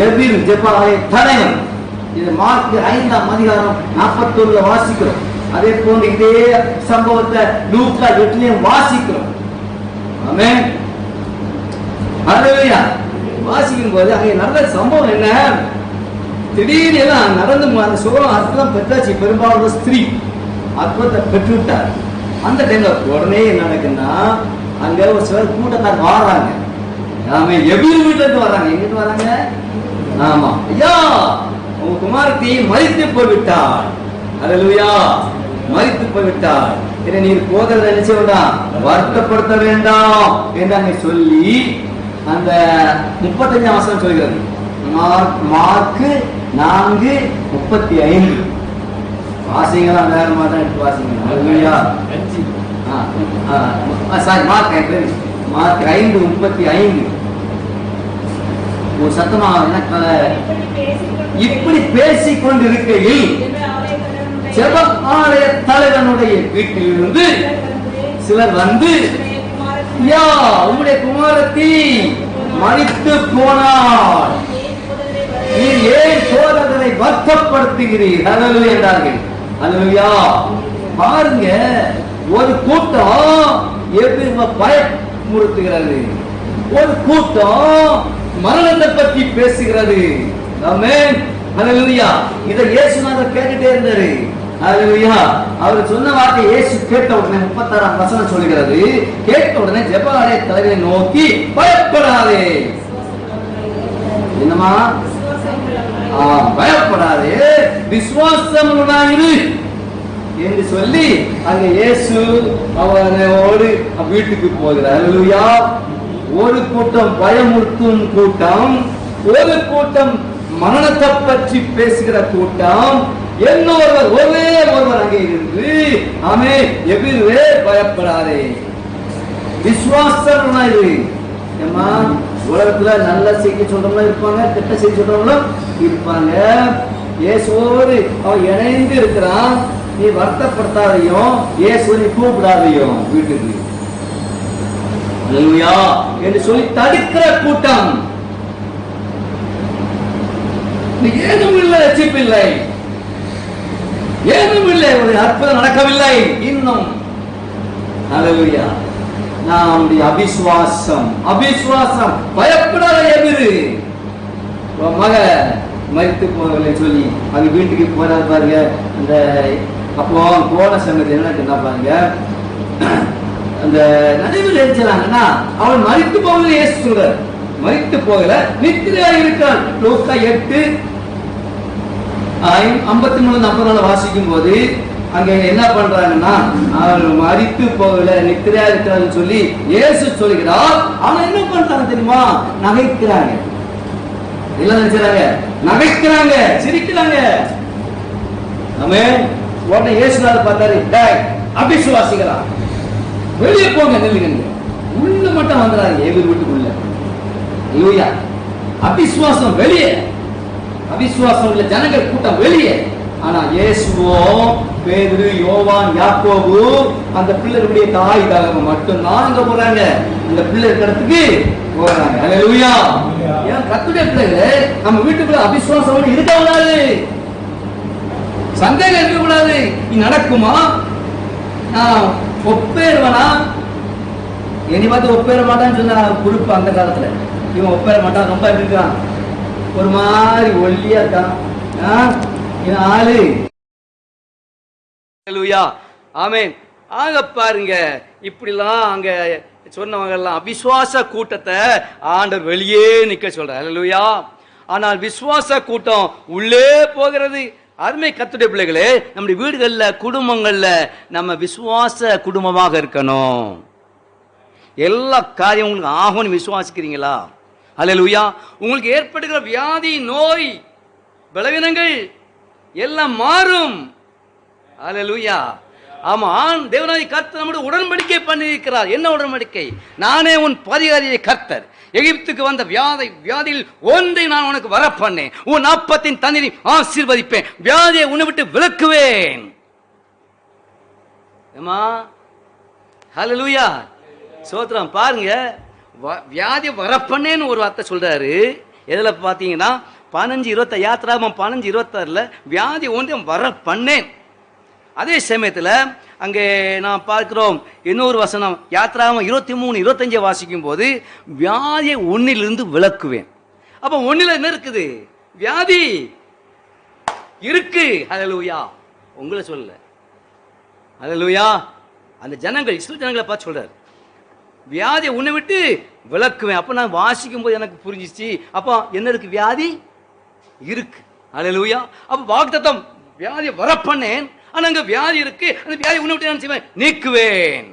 எவ்விரு ஜெபாலய தலைவன். இது மார்க் 5ஆம் அதிகாரம் 41 வாசிக்கிறோம். அதே போன்று இதே சம்பவத்தை லூக்கா 8 வாசிக்கிறோம். ஆமென். ஹல்லேலூயா. வாசிக்கும் போது அங்கே நடந்த சம்பவம் என்ன? திடீர்னு எல்லாம் நடந்து அந்த சுகம் அற்புதம் பெற்றாச்சு. பெரும்பாலான ஸ்திரீ அற்புதத்தை பெற்றுவிட்டார். அந்த டைம்ல உடனே என்ன நடக்குன்னா, அங்க ஒரு சிலர் கூட்டத்தார் வாடுறாங்க. ஆமே, எவ்விரு வீட்டுல இருந்து வர்றாங்க. எங்கிட்டு வராங்க? ஆமா, ஐயா உங்க குமாரத்தி மரித்து போய்விட்டார். ஹல்லேலூயா. மரித்து போய்விட்டார். இதை நீர் போதல் நினைச்ச வேண்டாம், வருத்தப்படுத்த வேண்டாம் என்று சொல்லி அந்த 35ஆம் வசனம் சொல்கிறது. மார்க் 4:35 வாசிங்களா? வேகமா தான் எடுத்து வாசிங்க. ஹல்லேலூயா. மார்க் 5:35. ஒரு சத்தமா இப்படி பேசிக் கொண்டிருக்கையில் ஜெப ஆலய தலைவனுடைய வீட்டிலிருந்து சிலர் வந்து, ஐயா உம்முடைய குமாரத்தி மரித்து போனாள், பயமுறுத்துகிறீர் ஹல்லேலூயா என்றார்கள். ஹல்லேலூயா. பாருங்க, ஒரு கூட்டம் எப்படி பயமுறுத்துகிறது, ஒரு கூட்டம் மரணத்தை பற்றி பேசுகிறது. ஆமென். ஹல்லேலூயா. இதை இயேசுநாதர் கேட்டுட்டே இருந்தாரு. ஹல்லேலூயா. அவர் சொன்ன வார்த்தை இயேசு கேட்ட உடனே 36ஆம் வசனம் சொல்கிறது, கேட்ட உடனே ஜெபஆலய தலைவரை நோக்கி பயப்படாதே. என்னமா? பயப்படாதே, விசுவாசமுள்ளவனாயிரு என்று சொல்லி அங்க இயேசு அவனோடு வீட்டுக்கு போகிறார். ஹல்லேலூயா. ஒரு கூட்டம் பயமுறுத்தும் கூட்டம், ஒரு கூட்டம் மரணத்தை பற்றி பேசுகிற கூட்டம், இன்னொருவர் ஒரே ஒருவர் அங்கே இருந்து ஆமென் எபிரே பயப்படாதே, விசுவாசமாயிரு. ஏமா, உலகத்துல நல்ல செய்தி சொல்றவங்களும் இருப்பாங்க, கெட்ட செய்தி சொல்றவங்களும் இருப்பாங்க. இயேசுவோடு அவன் இணைந்து இருக்கிறான். நீ வருத்தப்படுத்தாதையும், இயேசுவை நீ கூப்பிடாதையும் வீட்டுக்கு ஹல்லேலூயா என்று சொல்லி தடுக்கிற கூட்டம். ஏதும் இல்லை, ரட்சிப்பில்லை, ஏதும் இல்லை, ஒரு அற்புதம் நடக்கவில்லை இன்னும். ஹல்லேலூயா. நம்முடைய அவிசுவாசம், அவிசுவாசம் பயப்படாத எதிரு. மக மரித்து போகவில்லை சொல்லி அங்க வீட்டுக்கு போறாரு பாருங்க. அந்த அப்போ போன சமயத்தில் என்ன பாருங்க, அந்த நடுவில் எரிச்சாங்கன்னா அவன் மரித்து போகல. இயேசு சொல்றார், மரித்து போகல, நித்திரையா இருக்கான். லூக்கா 8:53-54 வாசிக்கும் போது அங்க என்ன பண்றாங்கன்னா, அவன் மரித்து போகல, நித்திரையா இருக்கிறான்னு சொல்லி இயேசு சொல்கிறார். அவன் என்ன பண்றாங்க தெரியுமா? நகைக்கிறாங்க. என்ன நினைச்சாங்க? நகைக்கிறாங்க, சிரிக்கிறாங்க. ஆமென். உடனே இயேசுநாதர் பார்த்தாரு, டேய் அபிசுவாசிகளா, வெளியே போங்க, நில்லுங்க. உள்ள மட்டும் வந்துறாங்க எதிர் வீட்டுக்குள்ள. ஹல்லேலூயா. அபிசுவாசம் வெளியே, அவிசுவாசம் உள்ள ஜனங்கள் கூட்டம் வெளியே. ஆனா இயேசுவோ, பேதுரு, யோவான், யாக்கோபு, அந்த பிள்ளைகளுடைய தாய் தகவ மட்டும் தான் அங்க போறாங்க. அந்த பிள்ளை இருக்கிறதுக்கு போறாங்க. ஹல்லேலூயா. ஏன் கர்த்தருடைய பிள்ளைகளே, நம்ம வீட்டுக்குள்ள அவிசுவாசம் இருக்க கூடாது, சந்தேகம் இருக்க கூடாது. இது நடக்குமா? நான் ஒப்பேறுவனா? என்னை பார்த்து ஒப்பேற மாட்டான்னு சொன்ன குறிப்பு அந்த காலத்துல. இவன் ஒப்பேற மாட்டான், ரொம்ப இருக்கான், ஒரு மாதிரி ஒல்லியா இருக்கான், ஆளு. ஹல்லேலூயா. ஆமென். ஆக பாருங்க, இப்படிலாம் அங்க சொன்னவங்க எல்லாம் அவிசுவாச கூட்டத்தை ஆண்டவர் வெளியே நிக்க சொல்றார். ஹல்லேலூயா. ஆனால் விசுவாச கூட்டம் உள்ளே போகிறது. அருமை கர்த்தருடைய பிள்ளைகளே, நம்முடைய வீடுகள்ல, குடும்பங்கள்ல நம்ம விசுவாச குடும்பமாக இருக்கணும். எல்லா காரியம் உங்களுக்கு ஆகும்னு விசுவாசிக்கிறீங்களா? ஹல்லேலூயா. உங்களுக்கு ஏற்படுகிற வியாதி, நோய், பலவீனங்கள் எல்லாம் மாறும். ஹல்லேலூயா. ஆமா, தேவனாகிய கர்த்தர் நம்முடைய உடன்படிக்கை பண்ணியிருக்கிறார். என்ன உடன்படிக்கை? நானே உன் பரிகாரியை கர்த்தர், எகிப்துக்கு வந்த வியாதியில் ஒன்றை நான் உனக்கு வர பண்ணேன், உன் அப்பத்தின் தண்ணீரை ஆசீர்வதிப்பேன், வியாதியை உன்னை விட்டு விலக்குவேன். ஹல்லேலூயா. சோத்திரம். பாருங்க, வியாதி வரப்பண்ணேன்னு ஒரு வார்த்தை சொல்றாரு. எதுல பாத்தீங்கன்னா 15:20 யாத்ராகமம் 15:26 வியாதி ஒன்றையும் வர பண்ணேன். அதே சமயத்தில் அங்கே நான் பார்க்கிறோம் இன்னொரு வசனம், யாத்ராகமம் 23:25 வாசிக்கும் போது வியாதியை ஒன்னிலிருந்து விலக்குவேன். அப்ப ஒன்னில என்ன இருக்குது? வியாதி இருக்கு. ஹல்லேலூயா. உங்களை சொல்லல. ஹல்லேலூயா. அந்த ஜனங்கள், இஸ்ரவேல் ஜனங்களை பார்த்து சொல்றாரு, வியாதியை உன்னை விட்டு விலக்குவேன். அப்ப நான் வாசிக்கும் போது எனக்கு புரிஞ்சிச்சு, அப்ப என்ன இருக்கு? வியாதி இருக்கு. ஹல்லேலூயா. அப்ப வாக்குத்தத்தம், வியாதியை வர பண்ணேன், ஆனா அங்க வியாதி இருக்கு, அந்த வியாதி உன்னை விட்டு நான் செய்வேன், நீக்குவேன்.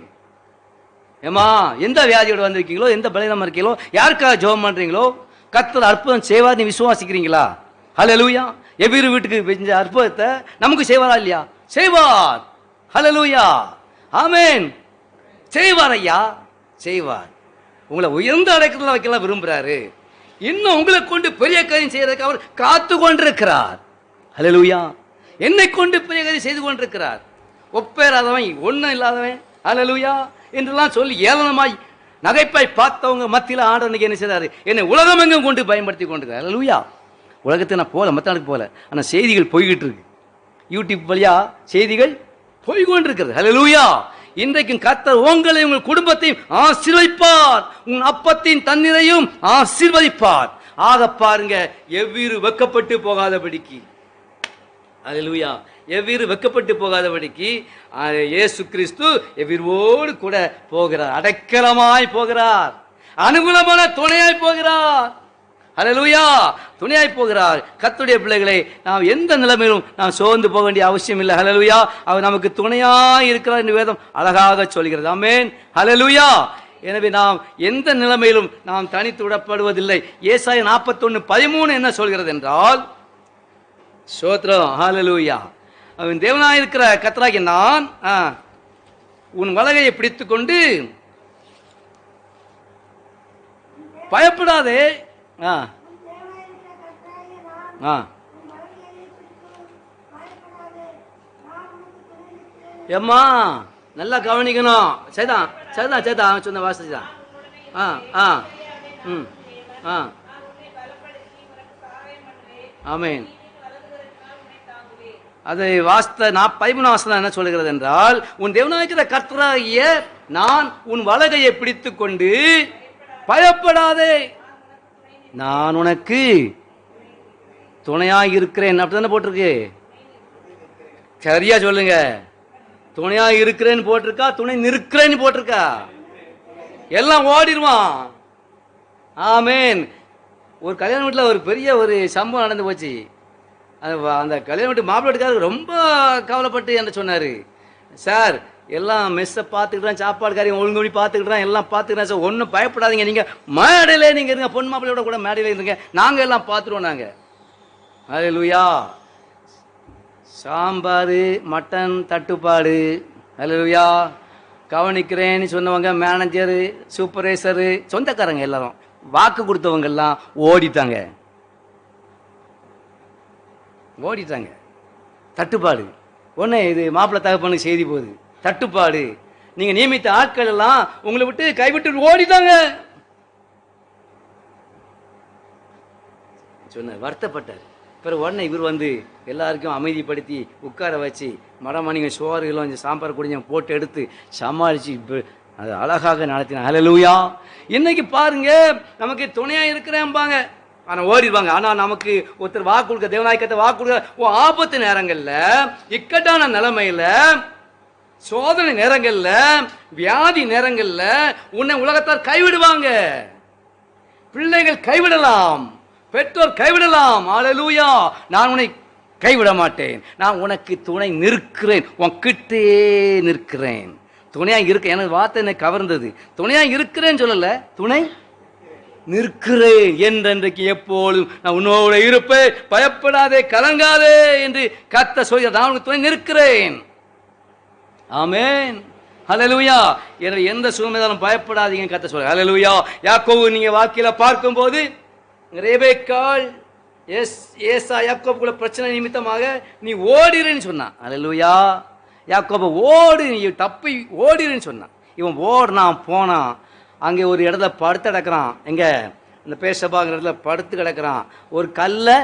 ஏமா, எந்த வியாதியோட வந்திருக்கீங்களோ, எந்த பலவீனமா இருக்கீங்களோ, யாருக்காக ஜெபம் பண்றீங்களோ, கர்த்தர் அற்புதம் செய்வார். நீ விசுவாசிக்கிறீங்களா? ஹல்லேலூயா. எபிரு வீட்டுக்கு செஞ்ச அற்புதத்தை நமக்கு செய்வாரா இல்லையா? செய்வார். ஹல்லேலூயா. ஆமென். செய்வார் ஐயா, செய்வார். உங்களை உயர்ந்த அடைக்கல வைக்கலாம் விரும்புறாரு. இன்னும் உங்களை கொண்டு பெரிய காரியம் செய்யறதுக்கு அவர் காத்து கொண்டிருக்கிறார். ஹல்லேலூயா. என்னை கொண்டு பெரிய காரியம் செய்து கொண்டிருக்கிறார். ஒப்பேறாதவன், ஒன்றும் இல்லாதவன், ஹல்லேலூயா என்றெல்லாம் சொல்லி ஏளனமாய் நகைப்பாய் பார்த்தவங்க மத்தியில் ஆண்டவனுக்கு என்ன செய்றாரு? என்னை உலகம் எங்கும் கொண்டு பயன்படுத்தி கொண்டிருக்கிறார். ஹல்லேலூயா. உலகத்தை நான் போகல, மற்ற நாளுக்கு போகல, ஆனால் செய்திகள் போய்கிட்டு இருக்கு. யூடியூப் வழியா செய்திகள் போய்கொண்டு இருக்கிறது. ஹல்லேலூயா. இன்றைக்கும் கர்த்தர் உங்களை உங்கள் குடும்பத்தையும் ஆசீர்வதிப்பார், உங்கள் அப்பத்தின் தண்ணீரையும் ஆசீர்வதிப்பார். ஆக பாருங்க, எவ்விரு வெக்கப்பட்டு போகாதபடிக்கு, ஹல்லேலூயா, எவ்விரு வெக்கப்பட்டு போகாதபடிக்கு இயேசு கிறிஸ்து எவ்விரோடு கூட போகிறார், அடைக்கலமாய் போகிறார், அனுகூலமான துணையாய் போகிறார். ஹல்லேலூயா, துணையாய் போகிறார். கர்த்தருடைய பிள்ளைகளை நாம் எந்த நிலைமையிலும் நாம் சோர்ந்து போக வேண்டிய அவசியம் இல்லை. ஹல்லேலூயா, அவர் நமக்கு துணையாய் இருக்கிறார் என்று வேதம் அழகாக சொல்கிறது. ஆமென், ஹல்லேலூயா. எனவே நாம் எந்த நிலைமையிலும் நாம் தனித்து விடப்படுவதில்லை. ஏசாயா 41:13 என்ன சொல்கிறது என்றால், ஸ்தோத்திரம், ஹல்லேலூயா, அவன் தேவனாயிருக்கிற கர்த்தராகிய நான் உன் வலகையை பிடித்துக் கொண்டு பயப்படாதே. எம்மா நல்லா கவனிக்கணும். சரிதான், சரிதான், சரிதான், அவன் சொன்ன வாசி தான். ஆமென். அதை வாஸ்த 13 என்ன சொல்லுகிறது என்றால், உன் தேவனாகிய கர்த்தராகிய நான் உன் வலகையை பிடித்துக் கொண்டு பயப்படாதே, நான் உனக்கு துணையாக இருக்கிறேன். அப்படித்தானே போட்டிருக்கு? சரியா சொல்லுங்க. துணையாக இருக்கிறேன்னு போட்டிருக்கா, துணை நிற்கிறேன்னு போட்டிருக்கா? எல்லாம் ஓடிடுவான். ஆமேன். ஒரு கல்யாண வீட்டில் ஒரு பெரிய ஒரு சம்பவம் நடந்து போச்சு. அந்த கல்யாண வீட்டு மாப்பிள்ளை வீட்டுக்காரர் ரொம்ப கவலைப்பட்டு என்ன சொன்னார், சார் எல்லாம் மெஸ்ஸை பார்த்துக்கிட்டான், சாப்பாடு காரியம் ஒழுங்கு பண்ணி பார்த்துக்கிட்டான், எல்லாம் பார்த்துக்கிறேன் சார், ஒன்றும் பயப்படாதீங்க, நீங்கள் மேடையிலே நீங்கள் இருங்க, பொன் மாப்பிள்ளையோட கூட மேடையில் இருங்க, நாங்கள் எல்லாம் பார்த்துருவோம். நாங்கள் ஹல்லேலூயா. சாம்பார் மட்டன் தட்டுப்பாடு, ஹல்லேலூயா, கவனிக்கிறேன்னு சொன்னவங்க மேனேஜரு, சூப்பர்வைசரு, சொந்தக்காரங்க எல்லாரும், வாக்கு கொடுத்தவங்கெல்லாம் ஓடிட்டாங்க. தட்டுப்பாடு. உடனே இது மாப்பிள்ளை தகப்பனுக்கு செய்தி போகுது, தட்டுப்பாடு, நீங்க நியமித்த ஆட்கள் எல்லாம் உங்களை விட்டு கைவிட்டு ஓடிட்டாங்க சொன்ன, வருத்தப்பட்டார். பிறகு உடனே இவர் வந்து எல்லாருக்கும் அமைதிப்படுத்தி உட்கார வச்சு மடமணிங்க சோறு எல்லாம் சாம்பார் குடிஞ்ச போட்டு எடுத்து சமாளித்து அது அழகாக நடத்தினார். ஹல்லேலூயா. இன்னைக்கு பாருங்க, நமக்கு துணையா இருக்கிறேன்பாங்க, ஆனால் ஓடிடுவாங்க. ஆனால் நமக்கு ஒருத்தர் வாக்கு கொடுக்க, தேவநாயகத்தை வாக்கு கொடுக்க, ஆபத்து நேரங்கள்ல, இக்கட்டான நிலைமையில, சோதனை நேரங்கள்ல, வியாதி நேரங்கள்ல உன்னை உலகத்தார் கைவிடுவாங்க. பிள்ளைகள் கைவிடலாம், பெற்றோர் கைவிடலாம். ஹல்லேலூயா. நான் உன்னை கைவிட மாட்டேன், நான் உனக்கு துணை நிற்கிறேன், உன்கிட்டே நிற்கிறேன், துணையா இருக்க. எனக்கு வார்த்தை என்னை கவர்ந்தது. துணையா இருக்கிறேன்னு சொல்லல, துணை நிற்கிறேன், என்றென்றைக்கு எப்போதும் நான் உன்னோட இருப்பேன், பயப்படாதே, கலங்காதே என்று கர்த்தர் சொல்கிறார். நான் உனக்கு துணை நிற்கிறேன். ஆமென், ஹல்லேலூயா. எனவே எந்த சூழ்நிலையும் பயப்படாதீங்க கர்த்தர் சொல்றார். ஹல்லேலூயா. யாக்கோபு நீங்க வாக்கில பார்க்கும்போது ரெபெக்காள் ஏசா யாக்கோபுக்குள்ள பிரச்சனை நிமித்தமாக நீ ஓடிருன்னு சொன்னான். ஹல்லேலூயா. யாக்கோபு ஓடு, நீ தப்பி ஓடிருன்னு சொன்னான். இவன் ஓடுனான், போனான், அங்கே ஒரு இடத்துல படுத்து கிடக்கிறான். எங்க இந்த பேசபாங்கிற இடத்துல படுத்து கிடக்கிறான். ஒரு கல்லை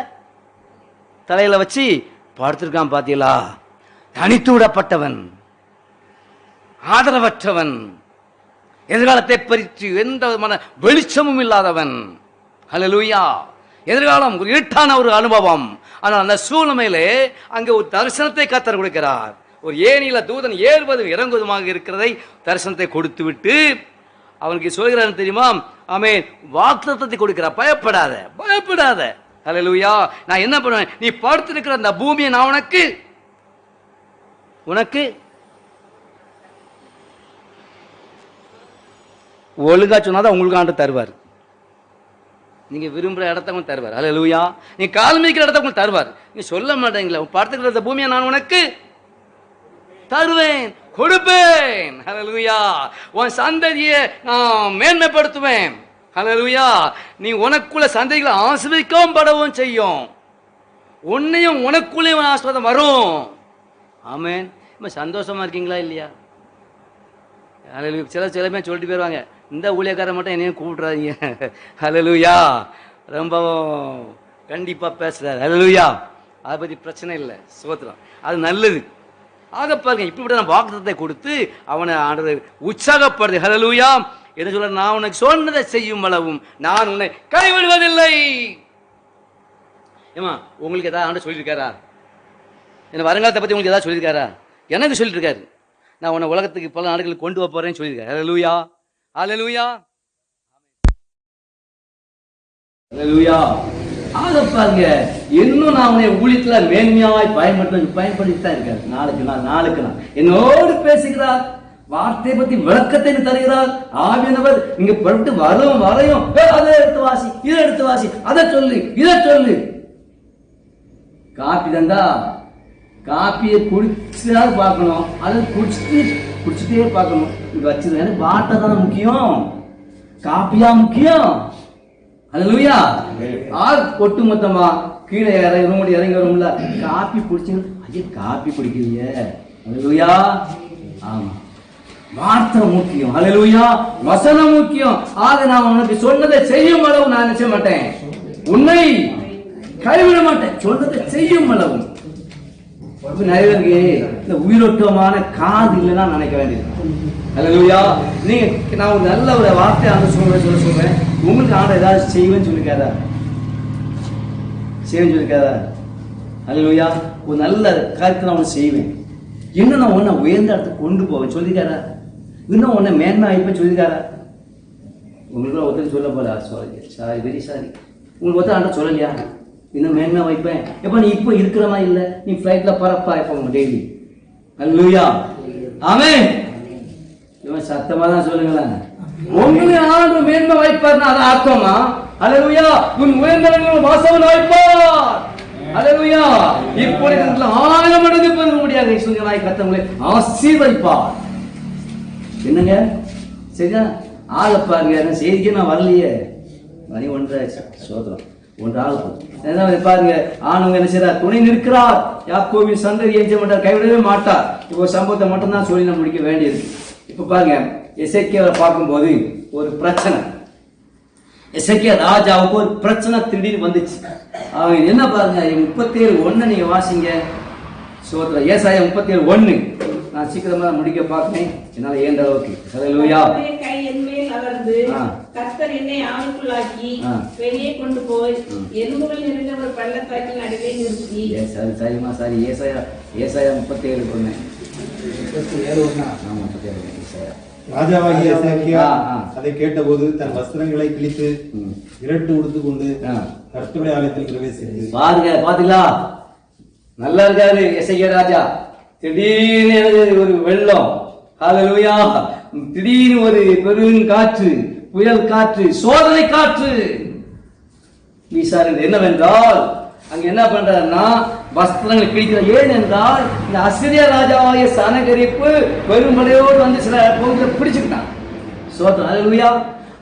தலையில வச்சு படுத்திருக்கான். பாத்தீங்களா? தனித்து விடப்பட்டவன், ஆதரவற்றவன், எதிர்காலத்தை பற்றி எந்த விதமான வெளிச்சமும் இல்லாதவன். ஹல்லேலூயா. எதிர்காலம் ஒரு இருட்டான ஒரு அனுபவம். ஆனால் அந்த சூழ்நிலையிலே அங்கே ஒரு தரிசனத்தை கர்த்தர் கொடுக்கிறார். ஒரு ஏணியில தூதன் ஏறுவதும் இறங்குவதுமாக இருக்கிறதை தரிசனத்தை கொடுத்து விட்டு அவனுக்கு சொல்கிறான்னு தெரியுமா? ஆமென். வாக்குத்தத்தத்தை கொடுக்கிறார். பயப்படாத, பயப்படாத. ஹல்லேலூயா. நான் என்ன பண்ணுவேன், நீ படுத்திருக்கிற அந்த பூமியை நான் உனக்கு ஒழுங்கா சொன்னாதான் உங்களுக்கு ஆண்டு தருவார். நீங்க விரும்புற இடத்த உங்களுக்கு தருவார். ஹல்லேலூயா. நீ கால் மிதிக்கிற இடத்த உங்களுக்கு தருவார். நீ சொல்ல மாட்டீங்களா, படுத்துக்கிற அந்த பூமியை நான் உனக்கு தருவேன், கொடுப்பேன். ஹல்லேலூயா. உன் சந்ததியை நான் மேன்மைப்படுத்துவேன். ஹல்லேலூயா. நீ உனக்குள்ள சந்ததிகளை ஆசீர்வதிக்கவும் படவும் செய்யும். உன்னையும் உனக்குள்ளே ஆசீர்வாதம் வரும். ஆமென். இப்போ சந்தோஷமா இருக்கீங்களா இல்லையா? சில பேர் சொல்லிட்டு போயிடுவாங்க, இந்த ஊழியக்காரன் மட்டும் என்னையும் கூப்பிட்றாதீங்க. ஹல்லேலூயா. ரொம்ப கண்டிப்பா பேசுறாரு. ஹல்லேலூயா. அதை பத்தி பிரச்சனை இல்லை, ஸ்தோத்திரம். அது நல்லது. ஆக பாருங்க, இப்படிப்பட்ட நான் வாக்குத்தத்தத்தை கொடுத்து அவனை ஆண்டவர் உற்சாகப்படுது. ஹல்லேலூயா. என்ன சொல்ற, நான் உனக்கு சொன்னதை செய்யும் அளவும் நான் உன்னை கைவிடுவதில்லை. ஏமா உங்களுக்கு ஏதாவது ஆண்டு சொல்லியிருக்காரா? என்ன வருங்காலத்தை பத்தி உங்களுக்கு ஏதாவது சொல்லியிருக்காரா? எனக்கு சொல்லிட்டு இருக்காரு. நான் உன்னை உலகத்துக்கு பல நாடுகளுக்கு கொண்டு போறேன்னு சொல்லியிருக்காரு. ஹல்லேலூயா, ஹல்லேலூயா, ஹல்லேலூயா. ஆக பாருங்க, இன்னும் நான் உன்னை ஊழியத்துல மேன்மையாய் பயன்படுத்தி தான் இருக்காரு. நாளுக்கு நாள் என்னோடு பேசுகிறார். வார்த்தையை பத்தி விளக்கத்தை தருகிறார். ஆவியானவர் இங்க பட்டு வரையும் அதை எடுத்து வாசி, இதை எடுத்து வாசி, அதை சொல்லு, இதை சொல்லு. காப்பி தந்தா காப்பியை குடிச்சுதான் பார்க்கணும், அதை குடிச்சுட்டே பார்க்கணும். இங்க வச்சது எனக்கு வாட்டை தானே முக்கியம், காப்பியா முக்கியம். ஹல்லேலூயா. ஒட்டு மொத்தமா கீழே இறங்கி வரும்ல, காப்பி குடிச்சு ஐயா காப்பி குடிக்கிறீங்க. ஹல்லேலூயா. ஆமா, வார்த்தை முக்கியம். ஹல்லேலூயா. வசனம் முக்கியம். ஆக நான் உனக்கு சொன்னதை செய்யும் அளவு நான் நினைச்ச மாட்டேன், உன்னை கைவிட மாட்டேன். சொன்னதை செய்யும் அளவு. நிறைய பேருக்கு இந்த உயிரோட்டமான காது இல்லைன்னா நினைக்க வேண்டியது. ஹல்லேலூயா. நீங்க நான் ஒரு நல்ல ஒரு வார்த்தை அந்த சொல்றேன். உங்களுக்கு ஆண்டவர் ஏதாவது செய்வேன்னு சொல்லிருக்காரா? செய்வேன்னு சொல்லிருக்காரா? ஹல்லேலூயா. ஒரு நல்ல காரியத்தை நான் உனக்கு செய்வேன், இன்னும் நான் உன்னை உயர்ந்த இடத்துக்கு கொண்டு போவேன் சொல்லிருக்காரா? இன்னும் உன்னை மேன்மை ஆயிப்பேன் சொல்லிருக்காரா? உங்களுக்கு ஒருத்தர் சொல்ல போல, சாரி வெரி சாரி, உங்களுக்கு ஒருத்தர் ஆண்டவர் சொல்லலையா? இன்னும் மேன்மை வைப்பேன். எப்ப நீ இப்போ இருக்கிற மாதிரி இல்லை, நீ ஃபிளைட்ல பறப்பா இப்போ டெய்லி. ஹல்லேலூயா. ஆமென். இவன் சத்தமா தான் சொல்லுங்களேன். உங்களை ஆண்டவர் மேன்மை வைப்பார்னா அது அர்த்தமா? ஹல்லேலூயா. உன் உயர்ந்தவர்கள் வாசவன் வைப்பார். ஹல்லேலூயா. இப்பொழுது ஆயிரம் மடங்கு பெருக முடியாது சுங்கனாய் கத்தவங்களை ஆசீர்வதிப்பார். என்னங்க சரியா? ஆக பாருங்க, செய்திக்கு நான் வரலையே, மணி 1:30 சோதரம் 1 ஆக பாருங்க. ஆணுங்க என்ன செய்யறார்? துணை நிற்கிறார். யாக்கோபின் சந்ததி எஞ்ச மாட்டார், கைவிடவே மாட்டார். இப்போ சம்பவத்தை மட்டும் தான் சொல்லி நான் முடிக்க வேண்டியிருக்கு. இப்ப பாருங்க, எசேக்கியாவை பார்க்கும்போது ஒரு பிரச்சனை, எசேக்கியா ராஜாவுக்கு ஒரு பிரச்சனை திடீர்னு வந்துச்சு. அவங்க என்ன பாருங்க, 37:1 நீங்க வாசிங்க. சோதரம் ஏசாயா 37:1. நான் சீக்கிரமா முடிக்க பார்க்கிறேன், என்னால ஏண்ட அளவுக்கு. ஹல்லேலூயா. கை என்மேல் அமர்ந்து கர்த்தர் என்னை ஆளுக்குள்ளாக்கி வெளியே கொண்டு போய் எலும்புகள் நிறைந்த ஒரு பள்ளத்தாக்கின் நடுவே நிறுத்தி. சரிமா சாரி, ஏசாயா 37:1. ராஜாவாகிய எசேக்கியா அதை கேட்டபோது தன் வஸ்திரங்களை கிழித்து இரட்டு உடுத்துக் கொண்டு கர்த்தருடைய ஆலயத்தில் பிரவேசித்து. பாருங்க, பாத்தீங்களா? நல்லா இருக்காரு எசேக்கியா ராஜா. திடீர்னு ஒரு வெள்ளம், ஹல்லேலூயா, திடீர்னு ஒரு பெரும் காற்று, புயல் காற்று, சோதனை காற்று வீசாரு. என்னவென்றால் அங்க என்ன பண்றாருன்னா வஸ்திரங்கள் கிழிக்கிறார். ஏன் என்றால் இந்த அசிரியா ராஜாவாகிய சனகரிப்பு பெருமழையோடு வந்து சில பகுதியில் பிடிச்சுக்கிட்டான். சோதனை. ஹல்லேலூயா.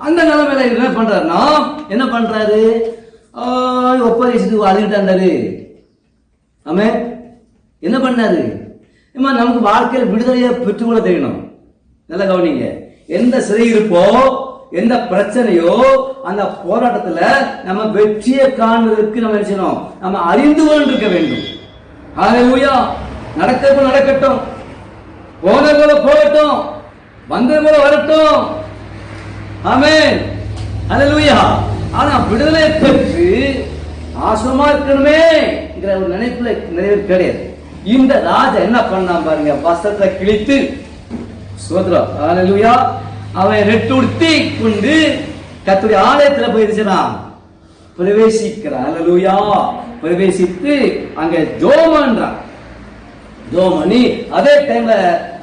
அந்த நிலைமையில என்ன பண்றாருன்னா என்ன பண்றாரு? ஒப்பரிசுக்கு அழுகிட்டு இருந்தாரு. ஆமே என்ன பண்ணாரு? நமக்கு வாழ்க்கையில் விடுதலையை பெற்றுக்கொள்ள தெரியணும். நல்லா கவனிங்க. எந்த சிறையிருப்போ எந்த பிரச்சனையோ அந்த போராட்டத்துல நம்ம வெற்றியை காண்பதற்கு நம்ம என்ன செய்யணும்? நம்ம அறிந்து கொண்டிருக்க வேண்டும். ஹல்லேலூயா. நடக்கிறது நடக்கட்டும், போனது போல போகட்டும், வந்தது போல வரட்டும். ஆமென். ஹல்லேலூயா. ஆனா விடுதலை பெற்று ஆசமா இருக்கணுமே என்கிற ஒரு நினைப்புல நிறைய கிடையாது. இந்த ராஜா என்ன பண்ணான் பாருங்க, வஸ்திரத்தை கிழித்து, சோதரம் ஹல்லேலூயா, அவன் ரெட்டு உடுத்தி கொண்டு கர்த்தருடைய ஆலயத்துல போயிருச்சான், பிரவேசிக்கிறான். ஹல்லேலூயா. பிரவேசித்து அங்க ஜோமன்றான். ஜோமணி அதே டைம்ல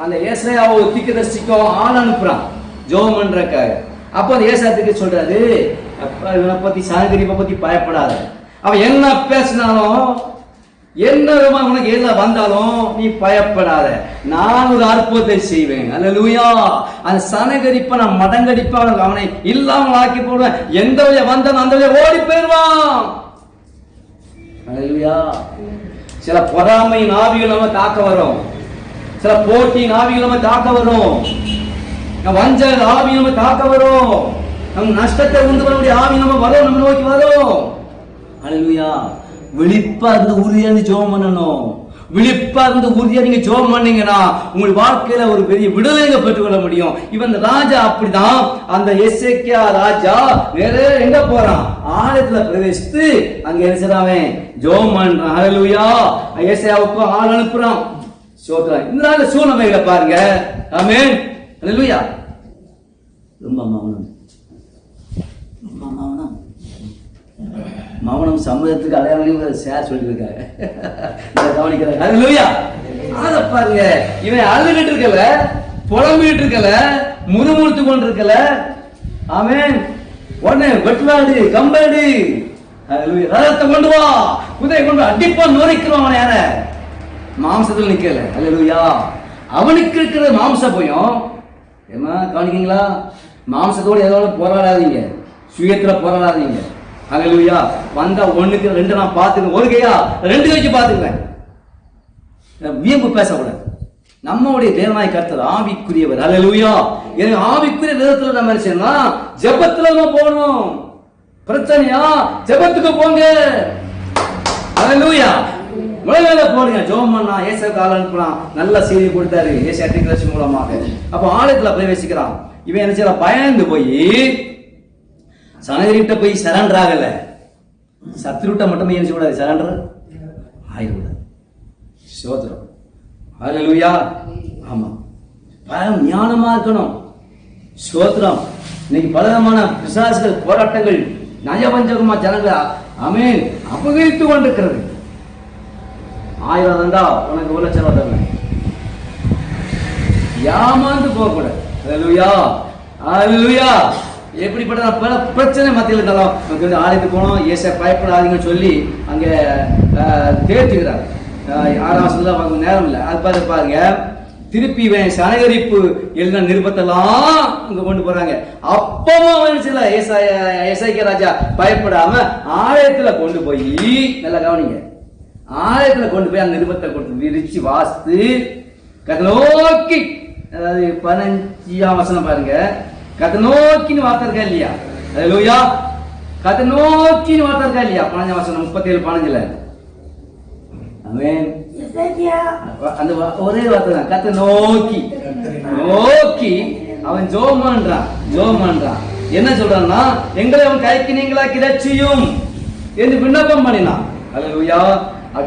அந்த ஏசாயாவை தீர்க்கதரிசிக்கும் ஆள் அனுப்புறான் ஜோமன்றக்காக. அப்ப அந்த ஏசாயாவுக்கு சொல்றாரு, இவனை பத்தி சனகரிப்பை பத்தி பயப்படாத, அவன் என்ன பேசினாலும் என்ன உனக்கு எதுல வந்தாலும் நீ பயப்படாத, நான் ஒரு அற்புதத்தை செய்வேன். ஹல்லேலூயா. அந்த சனகரிப்பை நான் மடங்கடிப்பேன், அவனை இல்லாமல் ஆக்கி போடுவேன். எந்த வழியா வந்தான் அந்த வழியா ஓடி போயிடுவான். ஹல்லேலூயா. சில பொறாமையின் ஆவிகள் நம்ம தாக்க வரும், சில போட்டியின் ஆவிகள் நம்ம தாக்க வரும், வஞ்ச ஆவி நம்ம தாக்க வரும், நம் நஷ்டத்தை உண்டு பண்ணக்கூடிய ஆவி நம்ம வரும், நம்ம நோக்கி வரும். ஹல்லேலூயா. விழிப்பா இருந்து உறுதியா இருந்து ஜெபம் பண்ணணும். விழிப்பா இருந்து உறுதியா நீங்க ஜெபம் பண்ணீங்கன்னா உங்கள் வாழ்க்கையில ஒரு பெரிய விடுதலை பெற்றுக்கொள்ள முடியும். இவன் இந்த ராஜா அப்படிதான். அந்த எசேக்கியா ராஜா வேற எங்க போறான்? ஆலயத்துல பிரவேசித்து அங்க என்ன செய்றான்? ஜெபம் பண்றான். ஹல்லேலூயா. ஏசாயாவுக்கு ஆள் அனுப்புறான். சோத்ரா. இந்த நாள் சூழ்நிலைகளை பாருங்க. ஆமென். ஹல்லேலூயா. ரொம்ப மௌனம். மௌனம் சம்மதத்துக்கு அடையாளம் சேர் சொல்லியிருக்காங்க. கவனிக்கிறாங்க. ஹல்லேலூயா. அத பாருங்க. இவன் அழுதுகிட்டு இருக்கல, புலம்பிட்டு இருக்கல, முறுமுறுத்து கொண்டு இருக்கல. ஆமென். உடனே வெట్లాடு, கம்பெடு. ஹல்லேலூயா. ரதத்தை கொண்டு வா, குதிரை கொண்டு அடிப்பான், நோரிக்கிறோம். அவன் யார? மாம்சத்தில் நிக்கல. ஹல்லேலூயா. அவனுக்கு இருக்கிற மாம்ச போயும். ஏமா கவனிக்கீங்களா? மாம்சத்தோடு எதோட போராடாதீங்க, சுயத்துல போராடாதீங்க. ஹல்லேலூயா. வந்தா ஒண்ணுக்கு ரெண்டு நான் பாத்துக்கிறேன். ஒரு கையா ரெண்டு கைக்கு பாத்துக்கிறேன். வியம்பு பேசக்கூடாது. நம்முடைய தேவனாய் கர்த்தர் ஆவிக்குரியவர். ஹல்லேலூயா. எனக்கு ஆவிக்குரிய விதத்துல நம்ம என்ன செய்யணும்? ஜெபத்துல நம்ம போகணும். பிரச்சனையா? ஜெபத்துக்கு போங்க. ஹல்லேலூயா. முழங்கால போடுங்க. ஜெபம் பண்ணா ஏசாக்கு ஆள் அனுப்புறான். நல்ல செய்தி கொடுத்தாரு ஏசாயா தீர்க்கதரிசி மூலமாக. அப்ப ஆலயத்துல பிரவேசிக்கிறான். இவன் என்ன செய்யறான்? பயந்து போய் சனகரிட்ட போய் சரண்டர் ஆகல. சத்ருட்ட மட்டுமே என்ன செய்யக்கூடாது? சரண்டர் ஆயிடக்கூடாது. சோத்திரம். ஹல்லேலூயா. ஆமா, பயம் ஞானமா இருக்கணும். சோத்திரம். இன்னைக்கு பலவிதமான பிசாசுகள், போராட்டங்கள், நயவஞ்சகமா ஜனங்களை ஆமென் அபகரித்து கொண்டிருக்கிறது. 1000 தந்தா உனக்கு 1 லட்சம் ரூபாய் தருவேன். ஏமாந்து போகக்கூடாது. ஹல்லேலூயா. ஹல்லேலூயா. எப்படிப்பட்ட பல பிரச்சனை மத்தியில் இருந்தாலும் வந்து ஆலயத்துக்கு போனோம். ஏச பயப்படாதீங்கன்னு சொல்லி அங்க தேர்த்துக்கிறார். 6ஆம் வசனத்துல நேரம் இல்லை. அது பாருங்க. திருப்பி சனகரிப்பு எழுதின நிருபத்தெல்லாம் அங்க கொண்டு போறாங்க. அப்பவும் அவன் சில ஏசாயா ராஜா பயப்படாம ஆலயத்துல கொண்டு போய், நல்லா கவனிங்க, ஆலயத்துல கொண்டு போய் அந்த நிருபத்தை கொடுத்து விரிச்சு வாசித்து கதை நோக்கி, அதாவது 15ஆம் வசனம் பாருங்க. கதை நோக்கின்னு வார்த்தை இருக்கா இல்லையா? ஹல்லேலூயா. கதை நோக்கின்னு வார்த்தை இருக்கா இல்லையா? 15ஆம் வசனம் 37:15. ஆமென். அந்த ஒரே வார்த்தை தான். கதை நோக்கி நோக்கி அவன் ஜெபம் பண்றான். என்ன சொல்றான்னா, எங்களை அவன் கைக்கு நீங்களாக்கி ரட்சியும் என்று விண்ணப்பம் பண்ணினான். ஹல்லேலூயா.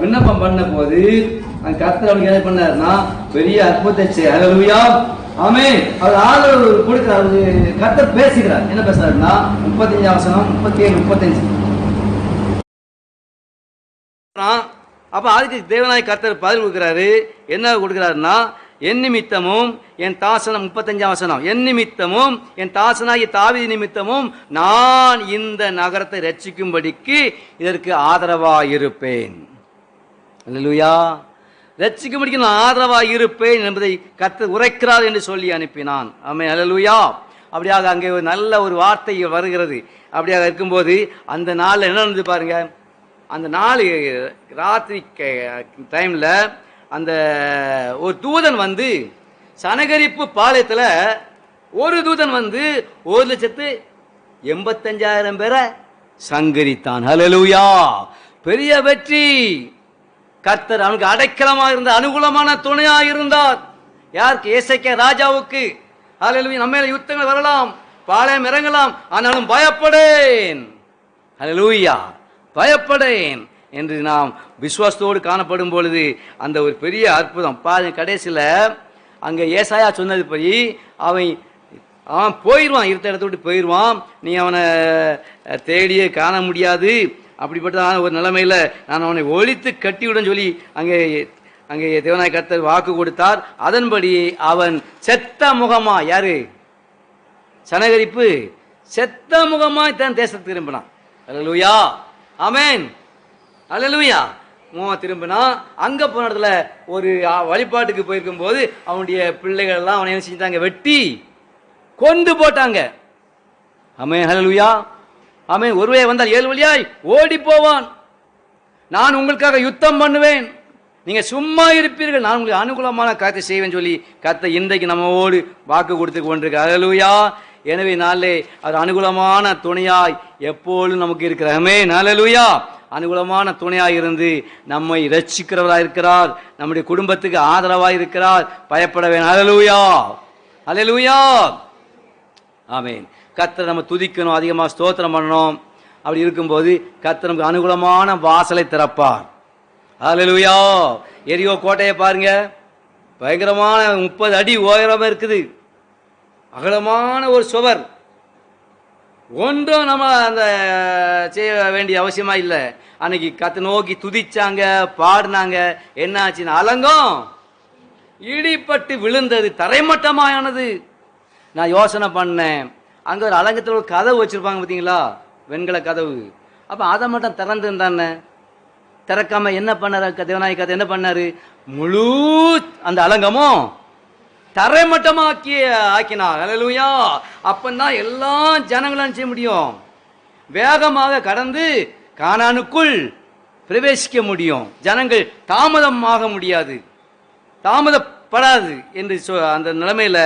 விண்ணப்பம் பண்ண போது கர்த்தர் அவனுக்கு என்ன பண்ணாருன்னா பெரிய அற்புதத்தை செய்ய. ஹல்லேலூயா. ஆமென். அவர் ஆதரவு கொடுக்கிறார். கர்த்தர் பேசுகிறார். என்ன பேசுறாருன்னா 35ஆம் வசனம் 37, 35. அப்ப அதுக்கு தேவனாய் கர்த்தர் பதில் கொடுக்கிறாரு. என்ன கொடுக்கிறாருன்னா, என் நிமித்தமும் என் தாசனம் 35ஆம் வசனம், என் நிமித்தமும் என் தாசனாகிய தாவீது நிமித்தமும் நான் இந்த நகரத்தை ரட்சிக்கும்படிக்கு இதற்கு ஆதரவாயிருப்பேன். அல்லேலூயா. ரட்சிக்கும்படிக்கு நான் ஆதரவாயிருப்பேன் என்பதை கர்த்தர் உரைக்கிறார் என்று சொல்லி அனுப்பினான். ஆமென். அல்லேலூயா. அப்படியாக அங்கே ஒரு நல்ல ஒரு வார்த்தை வருகிறது. அப்படியாக இருக்கும்போது அந்த நாளில் என்ன நடந்து பாருங்க. அந்த நாள் ராத்திரி டைம்ல அந்த ஒரு தூதன் வந்து சனகரிப்பு பாளையத்தில் ஒரு தூதன் வந்து 1,85,000 பேரை சங்கரித்தான். ஹல்லேலூயா. பெரிய வெற்றி. கர்த்தர் அவனுக்கு அடைக்கலமாக இருந்த அனுகூலமான துணையாக இருந்தார். யாருக்கு? ஏசேக்கியா ராஜாவுக்கு. ஹல்லேலூயா. நம்ம மேல யுத்தங்கள் வரலாம், பாளையம் இறங்கலாம், ஆனாலும் பயப்படேன். ஹல்லேலூயா. பயப்படேன் என்று நாம் விசுவாசத்தோடு காணப்படும் பொழுது அந்த ஒரு பெரிய அற்புதம் பாருங்க. கடைசியில் அங்கே ஏசாயா சொன்னது படி அவன் போயிடுவான், இருந்த இடத்த விட்டு போயிடுவான். நீ அவனை தேடியே காண முடியாது. அப்படிப்பட்ட ஒரு நிலைமையில் நான் அவனை ஒழித்து கட்டிவிடன் சொல்லி அங்கே தேவனாய் கர்த்தர் வாக்கு கொடுத்தார். அதன்படி அவன் செத்த முகமா, யாரு? சனகரிப்பு செத்த முகமாய் தன் தேசத்துக்கு திரும்பினான். அல்லேலூயா. ஆமென். அல்லேலூயா. திரும்பினா அங்க போன இடத்துல ஒரு வழிபாட்டுக்கு போயிருக்கும் போது அவனுடைய பிள்ளைகள் எல்லாம் அவனை என்ன செஞ்சாங்க? வெட்டி கொண்டு போட்டாங்க. ஆமென். அல்லேலூயா. ஆமென். ஒருவே வந்தால் 7 வழியாய் ஓடி போவான். நான் உங்களுக்காக யுத்தம் பண்ணுவேன், நீங்க சும்மா இருப்பீர்கள், நான் உங்களுக்கு அனுகூலமான காரியத்தை செய்வேன் சொல்லி கர்த்தர் இன்றைக்கு நம்மோடு வாக்கு கொடுத்து கொண்டிருக்க. அல்லேலூயா. எனவே நாளே அது அனுகூலமான துணையாய் எப்பொழுதும் நமக்கு இருக்கிற. ஆமென். அல்லேலூயா. அனுகூலமான துணையாக இருந்து நம்மை ரட்சிக்கிறவராக இருக்கிறார். நம்முடைய குடும்பத்துக்கு ஆதரவாக இருக்கிறார். பயப்பட வேண்டாம். அல்லேலூயா, அல்லேலூயா, ஆமென். கர்த்தரை நம்ம துதிக்கணும், அதிகமாக ஸ்தோத்திரம் பண்ணணும். அப்படி இருக்கும்போது கர்த்தர் நமக்கு அனுகூலமான வாசலை திறப்பார். அல்லேலூயா. எரியோ கோட்டையை பாருங்க, பயங்கரமான 30 அடி உயரமா இருக்குது, அகலமான ஒரு சுவர். ஒன்றும் நம்ம அந்த செய்ய வேண்டிய அவசியமா இல்லை. அன்னைக்கு கத்தை நோக்கி துதிச்சாங்க, பாடினாங்க. என்ன ஆச்சுன்னா அலங்கம் இடிப்பட்டு விழுந்தது, தரைமட்டமானது. நான் யோசனை பண்ணேன், அங்கே ஒரு அலங்கத்தில் ஒரு கதவு வச்சிருப்பாங்க பார்த்தீங்களா, வெண்கல கதவு. அப்போ அதை மட்டும் திறந்துருந்தானே, திறக்காம என்ன பண்ணாரு தேவநாயக கதை? என்ன பண்ணாரு? முழு அந்த அலங்கமும் ஆக்கினார். அல்லேலூயா. அப்பந்தான் எல்லா ஜனங்களும் செய்ய முடியும், வேகமாக கடந்து கானானுக்குள் பிரவேசிக்க முடியும். ஜனங்கள் தாமதமாக முடியாது, தாமதப்படாது என்று அந்த நிலைமையில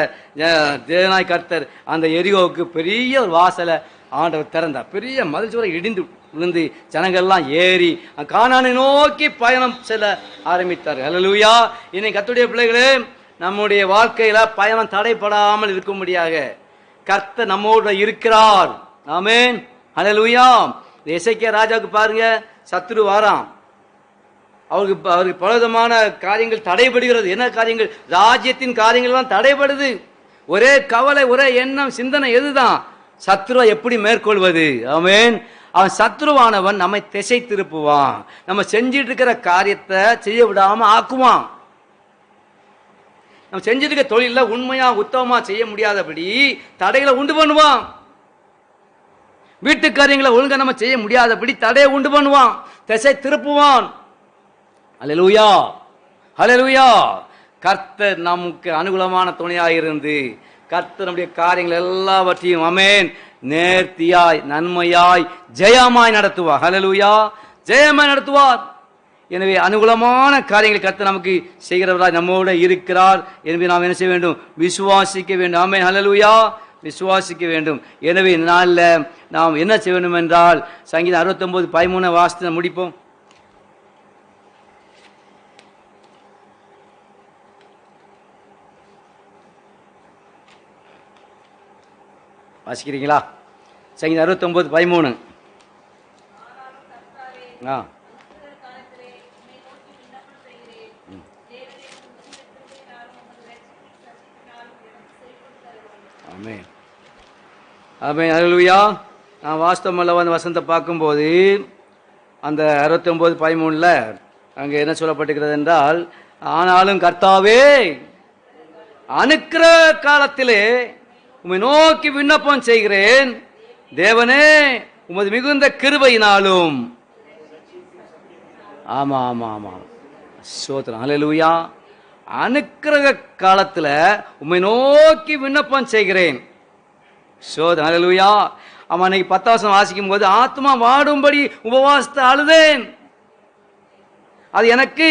தேவனாய் கர்த்தர் அந்த எரியோவுக்கு பெரிய ஒரு வாசலை ஆண்டவர் திறந்தார். பெரிய மதில் சுவரை இடிந்து விழுந்து ஜனங்கள்லாம் ஏறி கானானை நோக்கி பயணம் செல்ல ஆரம்பித்தார். அல்லேலூயா. இன்னைக்கு கர்த்தருடைய பிள்ளைகளே, நம்முடைய வாழ்க்கையில பயணம் தடைப்படாமல் இருக்கும்படியாக கர்த்தர் நம்மோடு இருக்கிறார். ஆமென், அல்லேலூயா. எசேக்கியா ராஜாவுக்கு பாருங்க, சத்துரு வாரான், அவருக்கு பலவிதமான காரியங்கள் தடைபடுகிறது. என்ன காரியங்கள்? ராஜ்யத்தின் காரியங்கள் எல்லாம் தடைபடுது. ஒரே கவலை, ஒரே எண்ணம், சிந்தனை எதுதான்? சத்துருவை எப்படி மேற்கொள்வது? ஆமென். அவன் சத்ருவானவன் நம்மை திசை திருப்புவான், நம்ம செஞ்சிட்டு இருக்கிற காரியத்தை செய்ய விடாம ஆக்குவான். நம்ம செஞ்சிட்டு இருக்க தொழில உண்மையா உத்தமமா செய்ய முடியாதபடி தடைகளை உண்டு பண்ணுவான். வீட்டு காரியங்களை ஒழுங்கா நம்ம செய்ய முடியாதபடி தடையை உண்டு பண்ணுவான், திசை திருப்புவான். அல்லேலூயா, அல்லேலூயா. கர்த்தர் நமக்கு அனுகூலமான துணையாக இருந்து கர்த்தர் நம்முடைய காரியங்கள் எல்லாவற்றையும் ஆமென் நேர்த்தியாய், நன்மையாய், ஜெயமாய் நடத்துவார். அல்லேலூயா, ஜெயமாய் நடத்துவார். எனவே அனுகூலமான காரியங்களை கர்த்தர் நமக்கு செய்கிறவராய் நம்மோடு இருக்கிறார் எனவே நாம் என்ன செய்ய வேண்டும்? விசுவாசிக்க வேண்டும். ஆமென், அல்லேலூயா, விசுவாசிக்க வேண்டும். எனவே இந்த நாளில் நாம் என்ன செய்ய வேண்டும் என்றால், சங்கீதம் 69:13 வாசித்து முடிப்போம். வாசிக்கிறீங்களா? சங்கீதம் 69:13. ஆமென், ஆமென், அல்லேலூயா. நான் வாஸ்தவமல்ல வந்து வசனத்தை பார்க்கும்போது அந்த 69:13 அங்கே என்ன சொல்லப்பட்டிருக்கிறது என்றால், ஆனாலும் கர்த்தாவே அனுக்கிற காலத்திலே உம்மை நோக்கி விண்ணப்பம் செய்கிறேன், தேவனே உமது மிகுந்த கிருபையினாலும். ஆமா ஆமா ஆமா, ஸ்தோத்திரம், அல்லேலூயா. அனுக்கிரக காலத்துல உம்மை நோக்கி விண்ணப்பம் செய்கிறேன். ஸ்தோத்திரம், அல்லேலூயா. ஆமா, இன்னைக்கு 10 வாசிக்கும் போது ஆத்மா வாடும்படி உபவாசத்தை அழுதேன், அது எனக்கு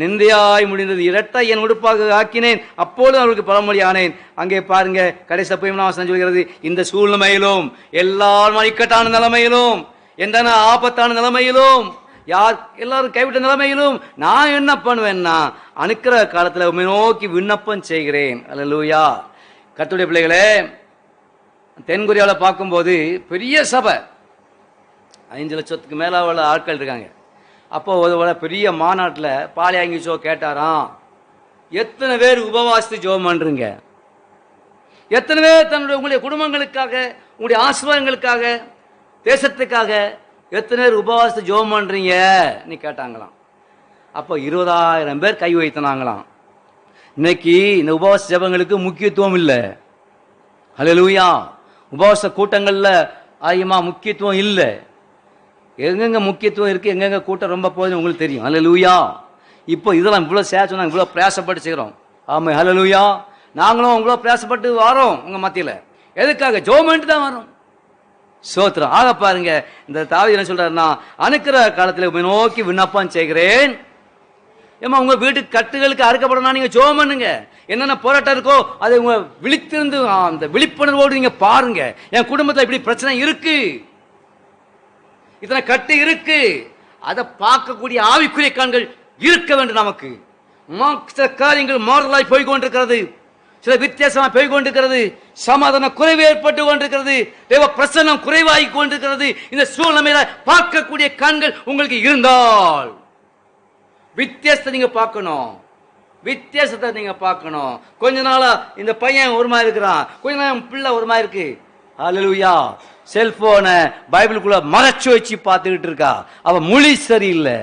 நிந்தையாய் முடிந்தது, இரட்டை என் உடுப்பாக ஆக்கினேன், அப்போது அவர்களுக்கு பழமொழி ஆனேன். அங்கே பாருங்க, கடைசி வசனம் சொல்கிறது, இந்த சூழ்நிலையிலும், எல்லாரும் இக்கட்டான நிலைமையிலும், எந்த ஆபத்தான நிலைமையிலும், யார் எல்லாரும் கைவிட்ட நிலைமையிலும் நான் என்ன பண்ணுவேன்னா அனுக்கிற காலத்தில் உம்மை நோக்கி விண்ணப்பம் செய்கிறேன். அல்லேலூயா. கர்த்தருடைய பிள்ளைகளே, தென்கொரியாவில் பார்க்கும்போது பெரிய சபை, 5 லட்சத்துக்கு மேலே உள்ள ஆட்கள் இருக்காங்க. அப்போ ஒரு பெரிய மாநாட்டில் பாலியாங்கி ஷோ கேட்டாராம், எத்தனை பேர் உபவாசித்து ஜெபம் பண்றீங்க? எத்தனை பேர் தன்னுடைய உங்களுடைய குடும்பங்களுக்காக, உங்களுடைய ஆசீர்வாதங்களுக்காக, தேசத்துக்காக எத்தனை பேர் உபவாசித்து ஜெபம் பண்றீங்க நீ கேட்டாங்களாம். அப்போ 20,000 பேர் கை வைத்தனாங்களாம். இன்னைக்கு இந்த உபவாச ஜெபங்களுக்கு முக்கியத்துவம் இல்லை. அல்லேலூயா. உபவாச கூட்டங்கள்ல அதிகமா முக்கியத்துவம் இல்லை. எங்கெங்க முக்கியத்துவம் இருக்கு, எங்கெங்க கூட்டம் ரொம்ப போகுதுன்னு உங்களுக்கு தெரியும். அல்லேலூயா. இப்போ இதெல்லாம் இவ்வளோ சொன்னாங்க, இவ்வளோ பிரயாசப்பட்டு செய்கிறோம். ஆமாம், அல்லேலூயா. நாங்களும் இவ்வளோ பிரயாசப்பட்டு வரோம் உங்க மத்தியில். எதுக்காக? ஜெபம் தான் வரோம். ஸ்தோத்திரம். ஆக பாருங்க, இந்த தாவீது என்ன சொல்றாருன்னா, அனுக்கிற காலத்தில் உம்மை நோக்கி விண்ணப்பம் செய்கிறேன். ஏமா உங்க வீட்டு கட்டுகளுக்கு அறுக்கப்படணும், நீங்க ஜெபம் பண்ணுங்க. என்னென்ன போராட்டம் இருக்கோ அதை உங்க விழித்திருந்து அந்த விழிப்புணர்வோடு நீங்க பாருங்க. என் குடும்பத்தில் இப்படி பிரச்சனை இருக்கு, இத்தனை கட்டு இருக்கு, அதை பார்க்கக்கூடிய ஆவிக்குரிய கண்கள் இருக்க வேண்டும். நமக்கு சில காரியங்கள் மாறுதலாய் போய் கொண்டிருக்கிறது, சில வித்தியாசமா போய் கொண்டிருக்கிறது, சமாதானம் குறைவு ஏற்பட்டு கொண்டிருக்கிறது, தேவ பிரசன்னம் குறைவாகி கொண்டிருக்கிறது. இந்த சூழ்நிலையில பார்க்கக்கூடிய கண்கள் உங்களுக்கு இருந்தால் வித்தியாசத்தை நீங்க பார்க்கணும், வித்தியாசத்தை நீங்க பார்க்கணும். கொஞ்ச நாளா இந்த பையன் ஒரு மாதிரி இருக்கிறான், கொஞ்ச நாள் பிள்ளை ஒரு மாதிரி இருக்கு. ஹல்லேலூயா. செல்போனை பைபிளுக்குள்ள மறைச்சு வச்சு பார்த்துக்கிட்டு இருக்கா, அவ மொழி சரியில்லை.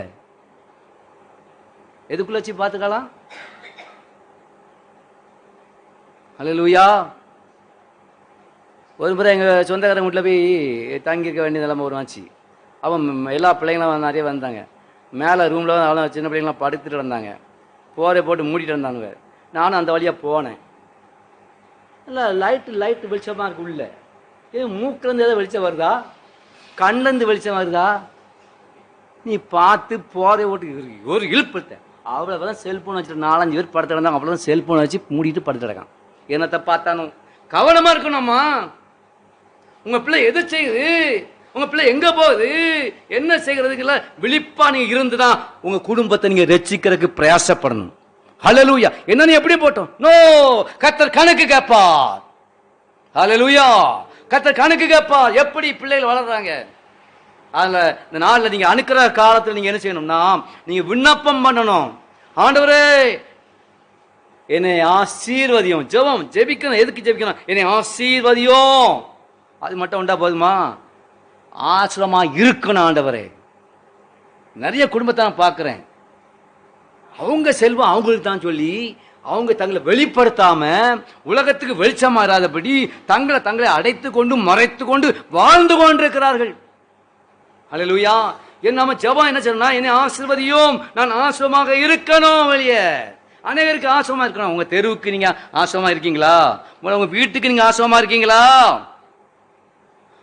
எதுக்குள்ள வச்சு பார்த்துக்கலாம்? ஹல்லேலூயா. ஒரு முறை எங்கள் சொந்தக்காரங்க வீட்டில் போய் தங்கியிருக்க வேண்டிய நிலைமை ஒரு ஆச்சு. அவன் எல்லா பிள்ளைங்களும் நிறைய வந்தாங்க. மேலே ரூமில் அவ்வளோ சின்ன பிள்ளைங்களாம் படுத்துட்டு வந்தாங்க. போரை போட்டு மூடிட்டு வந்தானுங்க. நானும் அந்த வழியாக போனேன். இல்லை லைட்டு வெளிச்சமாக இருக்கு உள்ள. இது மூக்கிலேருந்து ஏதோ வெளிச்சம் வருதா, கண்லேருந்து வெளிச்சம் வருதா? நீ பார்த்து போரை ஓட்டு ஒரு இழுப்புத்த. அவ்வளோதான் செல்ஃபோன் வச்சுட்டு 4-5 பேர் படுத்து கிடந்தாங்க. அவ்வளோதான் செல்ஃபோனை வச்சு மூடிட்டு படுத்து கிடக்கான். என்னத்தை பார்த்தானும் கவனமாக இருக்கணும்மா. உங்கள் பிள்ளை எது செய்யுது, உங்கள் பிள்ளை எங்கே போகுது, என்ன செய்கிறதுக்குள்ள விழிப்பா நீங்கள் இருந்துதான் உங்கள் குடும்பத்தை நீங்கள் ரட்சிக்கிறதுக்கு பிரயாசப்படணும். ஹல்லேலூயா. என்ன நீ எப்படி போட்டோம்? நோ, கர்த்தர் கணக்கு கேட்பார். ஹல்லேலூயா. கர்த்தர் கணக்கு கேட்பார். எப்படி பிள்ளைகள் வளர்றாங்க. அதில் இந்த நாளில் நீங்கள் அனுக்கிற காலத்தில் நீங்கள் என்ன செய்யணும்னா, நீங்கள் விண்ணப்பம் பண்ணணும். ஆண்டவரே என்னை ஆசீர்வதியும். ஜெபிக்கணும். எதுக்கு ஜெபிக்கணும்? என்னை ஆசீர்வதியும். அது மட்டும் உண்டா போதுமா? ஆசிரமா இருக்கணும். ஆண்டவரே, நிறைய குடும்பத்தை நான் பார்க்குறேன், அவங்க செல்வம் அவங்களுக்கு தான் சொல்லி அவங்க தங்களை வெளிப்படுத்தாம உலகத்துக்கு வெளிச்சமா இராதபடி தங்களை அடைத்து கொண்டு மறைத்து கொண்டு வாழ்ந்து கொண்டிருக்கிறார்கள். ஹல்லேலூயா. நம்ம ஜெபம் என்ன சொன்னா, என்னை ஆசீர்வதியும், நான் ஆசிரமாக இருக்கணும். வெளியே அனைவருக்கு ஆசிரமா இருக்கணும். உங்க தெருவுக்கு நீங்க ஆசிரமா இருக்கீங்களா? உங்க வீட்டுக்கு நீங்க ஆசிரமா இருக்கீங்களா?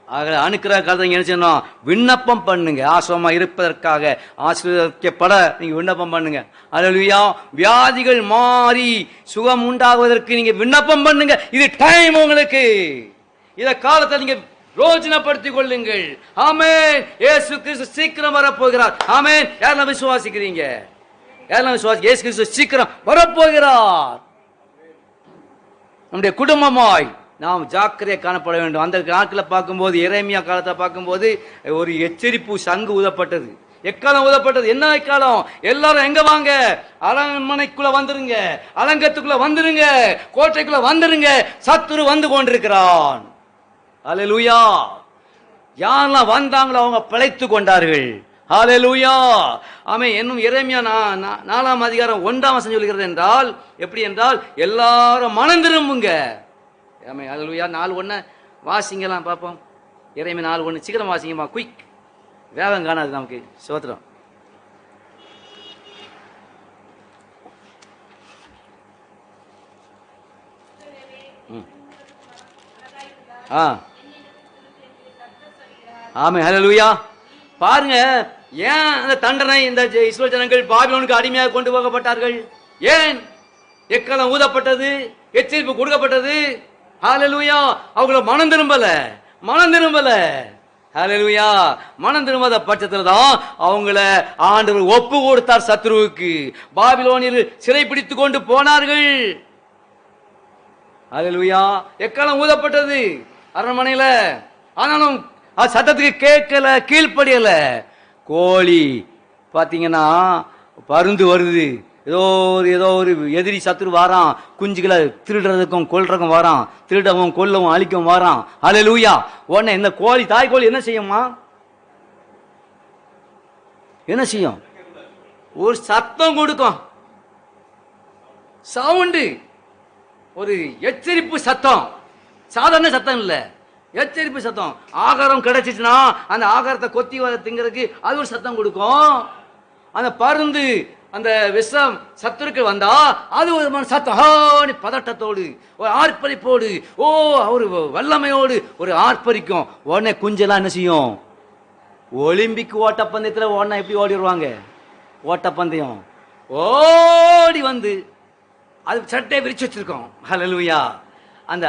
ஆக அனுக்கிற காலத்தை என்ன செய்யணும்? விண்ணப்பம் பண்ணுங்க. ஆசிரமா இருப்பதற்காக ஆசீர்வதிக்கப்பட நீங்க விண்ணப்பம் பண்ணுங்க. ஹல்லேலூயா. வியாதிகள் மாறி சுகம் உண்டாகுவதற்கு நீங்க விண்ணப்பம் பண்ணுங்க. இது டைம் உங்களுக்கு. இத காலத்தை நீங்க ரோஜனப்படுத்திக் கொள்ளுங்கள். ஆமென். இயேசு கிறிஸ்து சீக்கிரம் வரப்போகிறார். ஆமென். யாரெல்லாம் விசுவாசிக்கிறீங்க? யாரெல்லாம் விசுவாசி? இயேசு கிறிஸ்து சீக்கிரம் வரப்போகிறார். நம்முடைய குடும்பமாய் நாம் ஜாக்கிரதையாக காணப்பட வேண்டும். அந்த நாட்களில் பார்க்கும்போது, எரேமியா காலத்தை பார்க்கும்போது ஒரு எச்சரிப்பு சங்கு ஊதப்பட்டது, எக்காலம் ஊதப்பட்டது. என்ன எக்காலம்? எல்லாரும் எங்க வாங்க, அரண்மனைக்குள்ள வந்துருங்க, அலங்கத்துக்குள்ள வந்துருங்க, கோட்டைக்குள்ள வந்துருங்க, சத்துரு வந்து கொண்டிருக்கிறான். ஹல்லேலூயா. யாரெல்லாம் வந்தாங்களோ அவங்க பிழைத்து கொண்டார்கள். ஹல்லேலூயா. ஆமென். இன்னும் எரேமியா 4ஆம் அதிகாரம் 1ஆம் வசனம் சொல்கிறது என்றால் எப்படி என்றால், எல்லாரும் மனம் திரும்புங்க. ஆமென். ஹல்லேலூயா. 4:1 வாசிங்கலாம் பார்ப்போம். எரேமியா 4:1 சீக்கிரம் வாசிங்கம்மா, குயிக். வேகம் காணாது நமக்கு. சோத்திரம். ஆமென். ஹல்லேலூயா. பாருங்க, ஏன் அந்த தண்டனை இந்த இஸ்ரவேல் ஜனங்கள் பாபிலோனுக்கு அடிமையாக கொண்டு போகப்பட்டார்கள்? ஏன் எக்காலம் ஊதப்பட்டது, எச்சரிப்பு கொடுக்கப்பட்டது? ஹல்லேலூயா. அவங்கள மனம் திரும்பல. ஹல்லேலூயா. மனம் திரும்பாத பட்சத்தில் தான் அவங்கள ஆண்டவர் ஒப்பு கொடுத்தார் சத்துருவுக்கு. பாபிலோனில் சிறை பிடித்து கொண்டு போனார்கள். ஹல்லேலூயா. எக்காலம் ஊதப்பட்டது அரண்மனையில. ஆனாலும் சத்தத்துக்கு கேட்கல, கீழ்ப்படியல. கோழி பாத்தீங்கன்னா பருந்து வருது, ஏதோ ஒரு எதிரி சத்துரு வாரான், குஞ்சுகளை திருடுறதுக்கும் கொல்றதுக்கும் வாரான், திருடவும் கொல்லவும் அழிக்கவும் வாரான். ஹல்லேலூயா. உடனே இந்த கோழி, தாய் கோழி என்ன செய்யுமா? என்ன செய்யும்? ஒரு சத்தம் கொடுக்கும். சவுண்டு, ஒரு எச்சரிப்பு சத்தம். சாதாரண சத்தம் இல்ல, எச்சரிப்பு சத்தம். ஆகாரம் கிடைச்சிச்சுன்னா அந்த ஆகாரத்தை கொத்தி திங்கிறதுக்கு அது ஒரு சத்தம் கொடுக்கும். அந்த பருந்து, அந்த விஷம் சத்துருக்கள் வந்தா அது ஒரு சத்தம், பதட்டத்தோடு, ஒரு ஆர்ப்பரிப்போடு, ஒரு வல்லமையோடு ஒரு ஆர்ப்பரிக்கும். உடனே குஞ்செல்லாம் என்ன செய்யும்? ஒலிம்பிக் ஓட்டப்பந்தயத்தில் உடனே எப்படி ஓடிடுவாங்க? ஓட்டப்பந்தயம் ஓடி வந்து அது சட்டையை விரிச்சு வச்சிருக்கோம். ஹல்லேலூயா. அந்த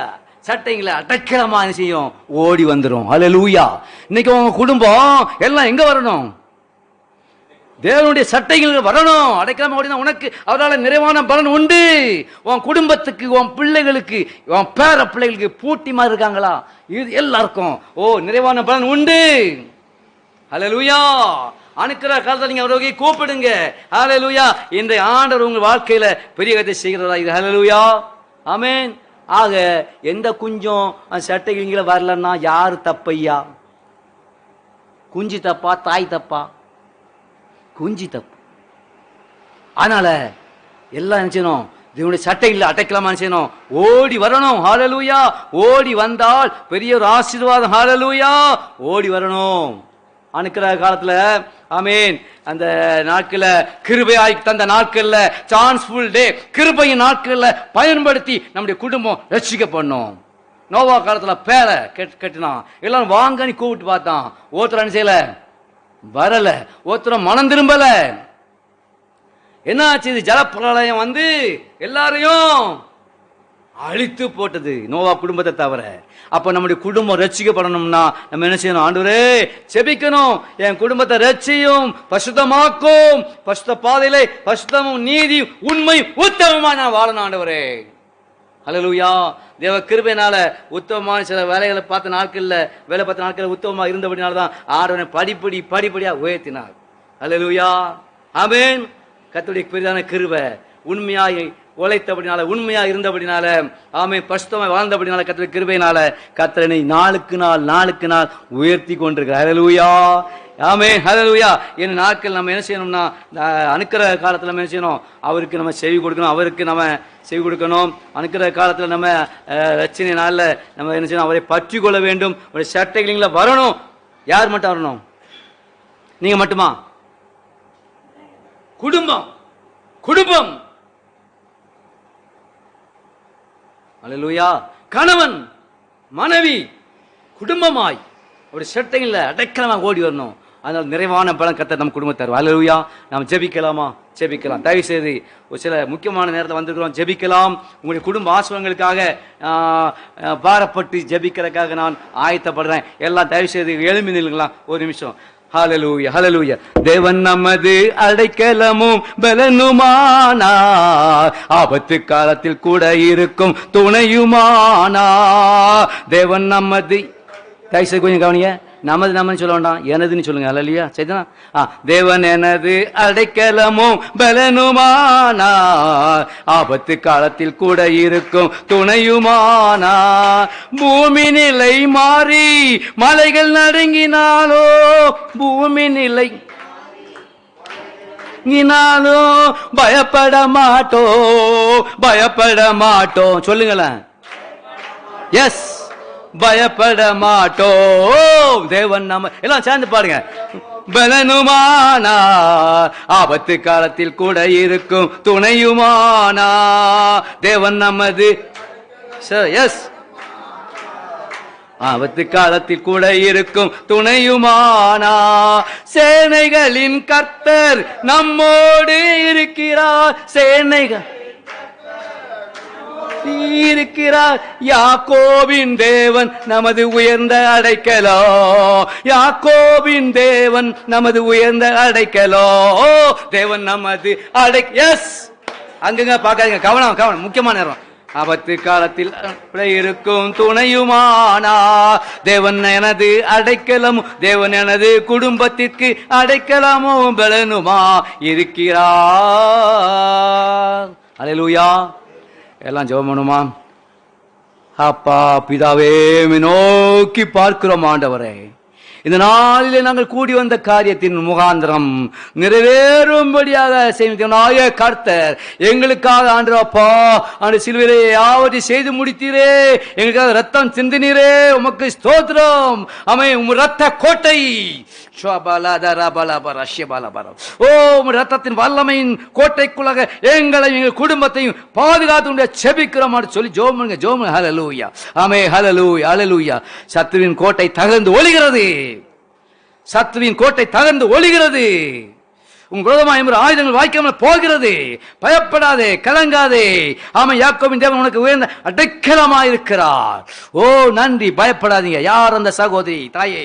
சட்டைங்களை அடைக்கலமா என்ன செய்யும்? ஓடி வந்துடும். ஹல்லேலூயா. இன்னைக்கு உங்க குடும்பம் எல்லாம் எங்க வரணும்? தேவனுடைய சட்டைகள் வரணும். அடைக்கலாமா ஓடினா உனக்கு அவரால் நிறைவான பலன் உண்டு. உன் குடும்பத்துக்கு, உன் பிள்ளைகளுக்கு, உன் பேர பிள்ளைகளுக்கு, பூட்டிமா இருக்காங்களா, இது எல்லாருக்கும் நிறைவான பலன் உண்டு. ஹல்லேலூயா. அனுக்கிற காலத்தில் நீங்க அவரை கூப்பிடுங்க. ஹல்லேலூயா. இன்றைய ஆண்டவர் உங்க வாழ்க்கையில பெரிய கதை செய்கிறதா இது. ஹல்லேலூயா. ஆமென். ஆக எந்த குஞ்சம் சட்டைகள வரலன்னா யாரு தப்பையா? குஞ்சு தப்பா, தாய் தப்பா? குஞ்சு தப்பு. அதனால எல்லாம் நினைச்சணும், இதனுடைய சட்டையில் அடைக்கலாமா நினைச்சணும், ஓடி வரணும். ஹல்லேலூயா. ஓடி வந்தால் பெரிய ஒரு ஆசீர்வாதம். ஹல்லேலூயா. ஓடி வரணும். அனுக்கிற காலத்துல ஆமீன், அந்த நாட்கள்ல கிருபையாய் தந்த நாட்கள்ல, சான்ஸ்ஃபுல் டே, கிருபையின் நாட்கள்ல பயன்படுத்தி நம்முடைய குடும்பம் ரட்சிக்கப்படணும். நோவா காலத்துல பேரை கட்டினான், எல்லாரும் வாங்கன்னு கூப்பிட்டு பார்த்தான். ஒருத்தர் என்ன செய்யல, வரல. ஒருத்தர் மனம் திரும்பல. என்ன ஆச்சு? இது ஜலப்பிரளயம் வந்து எல்லாரையும் அழித்து போட்டது, நோவா குடும்பத்தை தவிர. அப்ப நம்முடைய குடும்பம் ரட்சிக்கப்படணும்னா நம்ம என்ன செய்யணும்? ஆண்டவரே செபிக்கணும், என் குடும்பத்தை ரட்சியும், பரிசுத்தமாக்கும், பரிசுத்த பாதையிலே பரிசுத்தமும் நீதி உண்மை உத்தமமா நான் வாழணும் ஆண்டவரே. ஹல்லேலூயா. தேவ கிருபையினால உத்தமமான சில வேலைகளை பார்த்த நாட்கள்ல, வேலை பார்த்த நாட்கள் உத்தமமா இருந்தபடினால்தான் ஆண்டவனை படிப்படியா உயர்த்தினார். ஹல்லேலூயா. ஆமென். கர்த்தருடைய பெரிதான கிருபை, உண்மையாய் உழைத்தபடினால, உண்மையா இருந்தபடினால, ஆமென், பரிசுத்தமாய் வாழ்ந்தபடினால, கர்த்தருடைய கிருபையினால கர்த்தரை நாளுக்கு நாள் உயர்த்தி கொண்டிருக்கிறார். ஹல்லேலூயா. ஆமென். ஹல்லேலூயா. இந்த நாட்கள் நம்ம என்ன செய்யணும்னா, அனுக்கிற காலத்துல நம்ம என்ன செய்யணும்? அவருக்கு நம்ம செவி கொடுக்கணும். அவருக்கு நம்ம செவி கொடுக்கணும். அனுக்கிற காலத்துல நம்ம ரட்சணை நாள்ல நம்ம என்ன செய்யணும்? அவரை பற்றி கொள்ள வேண்டும். ஒரு சட்டைகள வரணும். யார் மட்டும் வரணும்? நீங்க மட்டுமா? குடும்பம். அல்லேலூயா. கணவன் மனைவி குடும்பமாய் ஒரு சட்டையில் அடைக்கலமாக ஓடி வரணும். அதனால நிறைவான பலன் கர்த்தர் நம்ம குடும்பத்தை தருவார். அல்லேலூயா. நாம் ஜெபிக்கலாமா? ஜெபிக்கலாம். தயவு செய்து ஒரு சில முக்கியமான நேரத்தில் வந்திருக்கிறோம், ஜெபிக்கலாம். உங்களுடைய குடும்ப ஆசீர்வாதங்களுக்காக பாரப்பட்டு ஜெபிக்கிறதுக்காக நான் ஆயத்தப்படுறேன். எல்லாம் தயவு செய்து எழும்பி நில்லுங்களா ஒரு நிமிஷம். ஹல்லேலூயா. ஹல்லேலூயா. தேவன் நமது அடைக்கலமும் பலனுமானா, ஆபத்து காலத்தில் கூட இருக்கும் துணையுமானா. தேவன் நமது, தயவுசெய்து கொஞ்சம் கவனிங்க, நமது சொல்ல வேண்டாம், எனதுன்னு சொல்லுங்க. அல்லேலூயா. சரிதானா? தேவன் எனது அடைக்கலமும் பலனுமானா, ஆபத்து காலத்தில் கூட இருக்கும் துணையுமானா. பூமி நிலை மாறி மலைகள் நடுங்கினாலோ, பூமி நிலை பயப்பட மாட்டோம். சொல்லுங்களேன். எஸ், பயப்பட மாட்டோம். தேவன் நம்ம எல்லாம் சேர்ந்து பாருங்க. பலனுமானா, ஆபத்து காலத்தில் கூட இருக்கும் துணையுமானா. தேவன் நமது, எஸ், ஆபத்து காலத்தில் கூட இருக்கும் துணையுமானா. சேனைகளின் கர்த்தர் நம்மோடு இருக்கிறார். சேனைகள் இருக்கிறார். யாக்கோபின் தேவன் நமது உயர்ந்த அடைக்கலோ, யாக்கோபின் தேவன் நமது உயர்ந்த அடைக்கலோ. தேவன் நமது எஸ், அங்கங்க பார்க்காதீங்க, கவனம், முக்கியமான நேரம். ஆபத்து காலத்தில் இருக்கும் துணையுமானா. தேவன் எனது அடைக்கலமும், தேவன் எனது குடும்பத்திற்கு அடைக்கலமும் பலனுமா இருக்கிறார். அல்லேலூயா. எல்லாம் ஜெபம் பண்ணுமா? அப்பா பிதாவே, நோக்கி பார்க்கிறோம் ஆண்டவரே, இந்த நாளிலே நாங்கள் கூடி வந்த காரியத்தின் முகாந்திரம் நிறைவேறும்படியாக செய்ய கர்த்தர் எங்களுக்காக ஆண்டவப்பா அந்த சிலுவையிலே யாவற்றை செய்து முடித்தீரே, எங்களுக்காக ரத்தம் சிந்தினீரே, உமக்கு ஸ்தோத்திரம். அமை உம் ரத்த கோட்டை, ரத்தத்தின் வல்லமையின் கோட்டைக்குள்ளாக எங்களை எங்கள் குடும்பத்தையும் பாதுகாத்து செபிக்கிறோம் சொல்லி ஜோம். ஹல்லேலூயா. ஆமே. ஹல்லேலூயா. ஹல்லேலூயா. சத்துருவின் கோட்டை தகர்ந்து ஒளிகிறது. சத்துருவின் கோட்டை தகர்ந்து ஒளிகிறது. உன் விரோதமாய் ஆயுதங்கள் வாய்க்காமல் போகிறது. பயப்படாதே, கலங்காதே. ஆமா, யாக்கோபின் தேவன் உனக்கு உயர்ந்த அடைக்கலமாயிருக்கிறார். ஓ நன்றி. பயப்படாதீங்க. யார் அந்த சகோதரி, தாயே,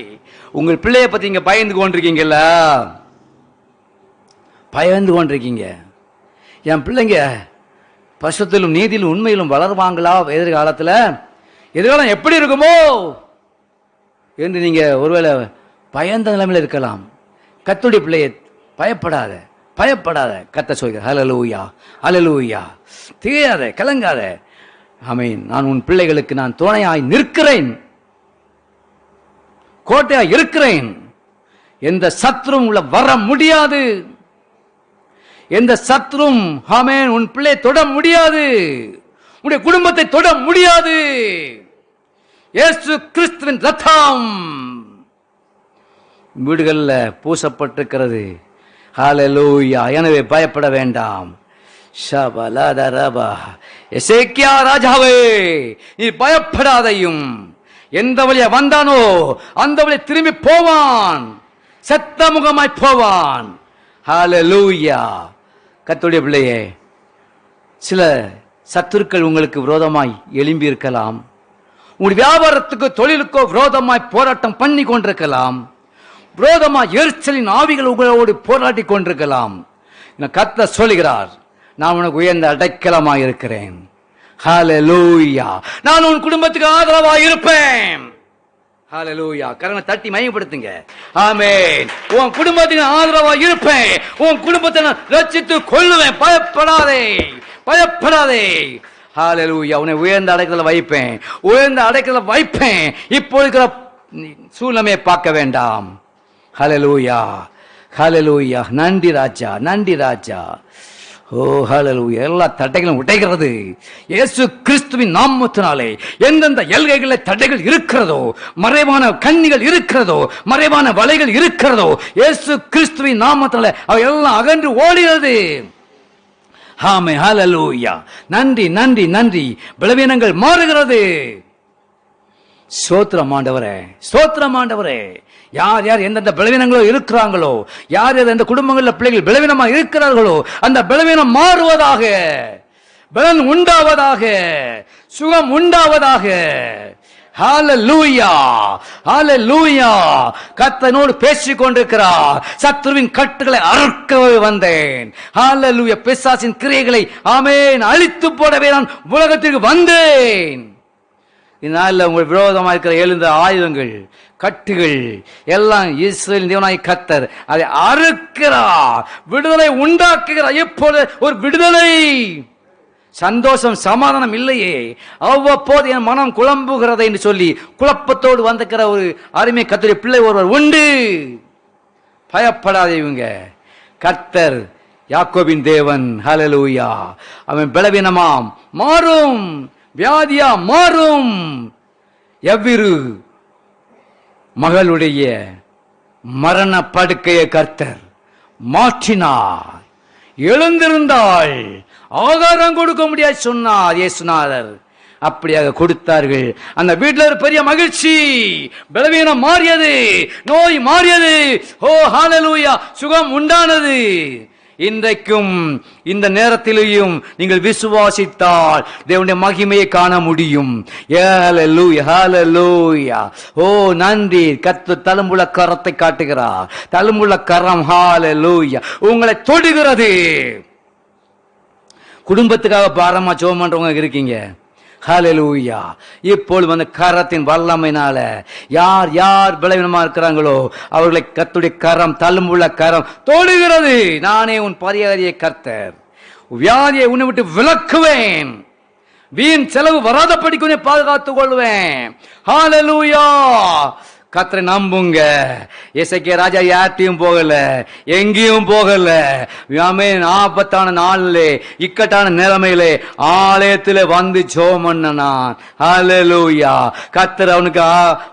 உங்கள் பிள்ளைய பத்தி இங்க பயந்து கொண்டிருக்கீங்கல்ல, பயந்து கொண்டிருக்கீங்க. என் பிள்ளைங்க பசுத்திலும் நீதியிலும் உண்மையிலும் வளருவாங்களா எதிர்காலத்தில், எதிர்காலம் எப்படி இருக்குமோ என்று நீங்க ஒருவேளை பயந்த நிலைமையில் இருக்கலாம். கர்த்தருடைய பிள்ளையை பயப்படாத, பயப்படாத. கர்த்தர் சொல்கிறார், ஹல்லேலூயா, ஹல்லேலூயா, திகையாத, கலங்காத. ஆமென். நான் உன் பிள்ளைகளுக்கு நான் துணையாய் நிற்கிறேன், கோட்டையாய் இருக்கிறேன். எந்த சத்ரும் உள்ள வர முடியாது, எந்த சத்ரும் ஆமென் உன் பிள்ளை தொட முடியாது, உன்னுடைய குடும்பத்தை தொட முடியாது. இயேசு கிறிஸ்துவின் ரத்தம் வீடுகளில் பூசப்பட்டிருக்கிறது. ஹல்லேலூயா. எனவே பயப்பட வேண்டாம். ஷபலதரபா. எசேக்கியா ராஜாவே, நீ பயப்படாதையும். எந்த வழியா வந்தானோ அந்த வழியை திரும்பி போவான், செத்த முகமாய் போவான். ஹல்லேலூயா. கர்த்தருடைய பிள்ளையே, சில சத்துருக்கள் உங்களுக்கு விரோதமாய் எழும்பி இருக்கலாம். உங்களுடைய வியாபாரத்துக்கு தொழிலுக்கோ விரோதமாய் போராட்டம் பண்ணி கொண்டிருக்கலாம். விரோதமாய் எரிச்சலின் ஆவிகள் உங்களோடு போராடி கொண்டிருக்கலாம். கர்த்தர் சொல்லுகிறார், நான் உனக்கு உயர்ந்த அடைக்கலமாய் இருக்கிறேன். ஹல்லேலூயா. நான் உன் குடும்பத்துக்கு ஆதரவாய் இருப்பேன். ஹல்லேலூயா. கரங்களை தட்டி மையப்படுத்துங்க. ஆமென். உன் குடும்பத்துக்கு ஆதரவாய் இருப்பேன், உன் குடும்பத்தை நான் ரட்சித்து கொள்ளுவேன். பயப்படாதே, பயப்படாதே. ஹல்லேலூயா. உன்னை உயர்ந்த அடைக்கல வைப்பேன், உயர்ந்த அடைக்கல வைப்பேன். இப்போ இருக்கிற சூழ்நிலையை பார்க்க வேண்டாம். ஹல்லேலூயா, ஹல்லேலூயா. நன்றி ராஜா, நன்றி ராஜா. ஓ ஹல்லேலூயா. எல்லா தடைகளும் உடைகிறது இயேசு கிறிஸ்துவின் நாமத்தினாலே. எந்தெந்த எல்கைகளில் தடைகள் இருக்கிறதோ, மறைவான கண்ணிகள் இருக்கிறதோ, மறைவான வலைகள் இருக்கிறதோ, இயேசு கிறிஸ்துவின் நாமத்தினாலே அவை எல்லாம் அகன்று ஓடுகிறது. ஆமென். ஹல்லேலூயா. நன்றி, நன்றி, நன்றி. பலவீனங்கள் மாறுகிறது. ஸ்தோத்திரம் ஆண்டவரே, ஸ்தோத்திரம் ஆண்டவரே. யார் யார் எந்தெந்த பலவீனங்களோ இருக்கிறாங்களோ, யார் யார் எந்த குடும்பங்களில் பிள்ளைகள் பலவீனமாக இருக்கிறார்களோ, அந்த பலவீனம் மாறுவதாக, பலன் உண்டாவதாக, சுகம் உண்டாவதாக. ஹல்லேலூயா, ஹல்லேலூயா. கர்த்தனோடு பேசிக் கொண்டிருக்கிறார். சத்துருவின் கட்டுகளை அறுக்கவே வந்தேன். ஹல்லேலூயா. பிசாசின் கிரியைகளை ஆமென் அழித்து போடவே நான் உலகத்திற்கு வந்தேன். இதனால உங்கள் விரோதமாக இருக்கிற எழுந்த ஆயுதங்கள், கட்டுகள் எல்லாம் இஸ்ரவேலின் தேவனாய் கர்த்தர் அதை அறுக்கிறார், விடுதலை உண்டாக்குகிறார். எப்போது ஒரு விடுதலை, சந்தோஷம், சமாதானம் இல்லையே, அவ்வப்போது என் மனம் குழம்புகிறது என்று சொல்லி குழப்பத்தோடு வந்திருக்கிற ஒரு அருமை கர்த்தருடைய பிள்ளை ஒருவர் உண்டு. பயப்படாதீங்க. கர்த்தர் யாக்கோபின் தேவன். ஹல்லேலூயா. அவன் பலவீனமாம் மாறும், வியாதியா மாறும். எவ்விரு மகளுடைய மரண படுக்கையை கர்த்தர் மாற்றினார். எழுந்திருந்தாள், ஆகாரம் கொடுக்க முடியாது சொன்னார் இயேசுநாதர். அப்படியாக கொடுத்தார்கள். அந்த வீட்டில் ஒரு பெரிய மகிழ்ச்சி. பலவீனம் மாறியது, நோய் மாறியது. ஓ ஹல்லேலூயா. சுகம் உண்டானது. இன்றைக்கும் இந்த நேரத்திலேயும் நீங்கள் விசுவாசித்தால் தேவனுடைய மகிமையை காண முடியும். ஹல்லேலூயா, ஹல்லேலூயா. ஓ நன்றி. கர்த்தர் தழும்புள்ள கரத்தை காட்டுகிறார். தழும்புள்ள கரம் ஹல்லேலூயா உங்களை தொடுகிறது. குடும்பத்துக்காக பாரமா ஜெபம் பண்றவங்க இருக்கீங்க. ஹல்லேலூயா. இப்பொழுது அந்த கரத்தின் வல்லமையினால யார் யார் பலவீனமா இருக்கிறாங்களோ அவர்களை கர்த்தருடைய கரம், தழும்புள்ள கரம் தொடுகிறது. நானே உன் பரிகாரிய கர்த்தர், வியாதியை உன்னை விட்டு விலக்குவேன், வீண் செலவு வராதபடிக்கு உன்னை பாதுகாத்துக் கொள்வேன். ஹல்லேலூயா. கர்த்தரை நம்புங்க. எசேக்கியா ராஜா யார்ட்டையும் போகல, எங்கேயும் போகல. ஆமென். ஆபத்தான நாளிலே, இக்கட்டான நிலைமையிலே ஆலயத்தில் வந்து ஜெபம் பண்ணனான். ஹல்லேலூயா. கர்த்தர் அவனுக்கு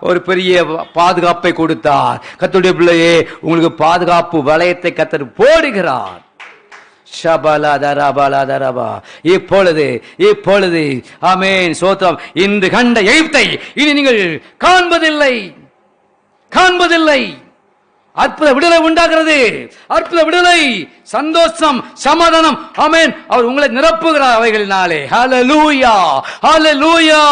ஒரு பெரிய பாதுகாப்பை கொடுத்தார். கர்த்தருடைய பிள்ளையே, உங்களுக்கு பாதுகாப்பு வளையத்தை கர்த்தர் போடுகிறார். இப்பொழுது இப்பொழுது ஆமென் சோத்திரம். இன்று கண்ட எகிப்தை இனி நீங்கள் காண்பதில்லை, காண்பதில்லை. அற்புத விடுதலை உண்டாகிறது. அற்புத விடுதலை, சந்தோஷம், சமாதானம். ஆமென். அவர் உங்களை நிரப்புகிறார் அவைகளினாலே. ஹல்லேலூயா, ஹல்லேலூயா.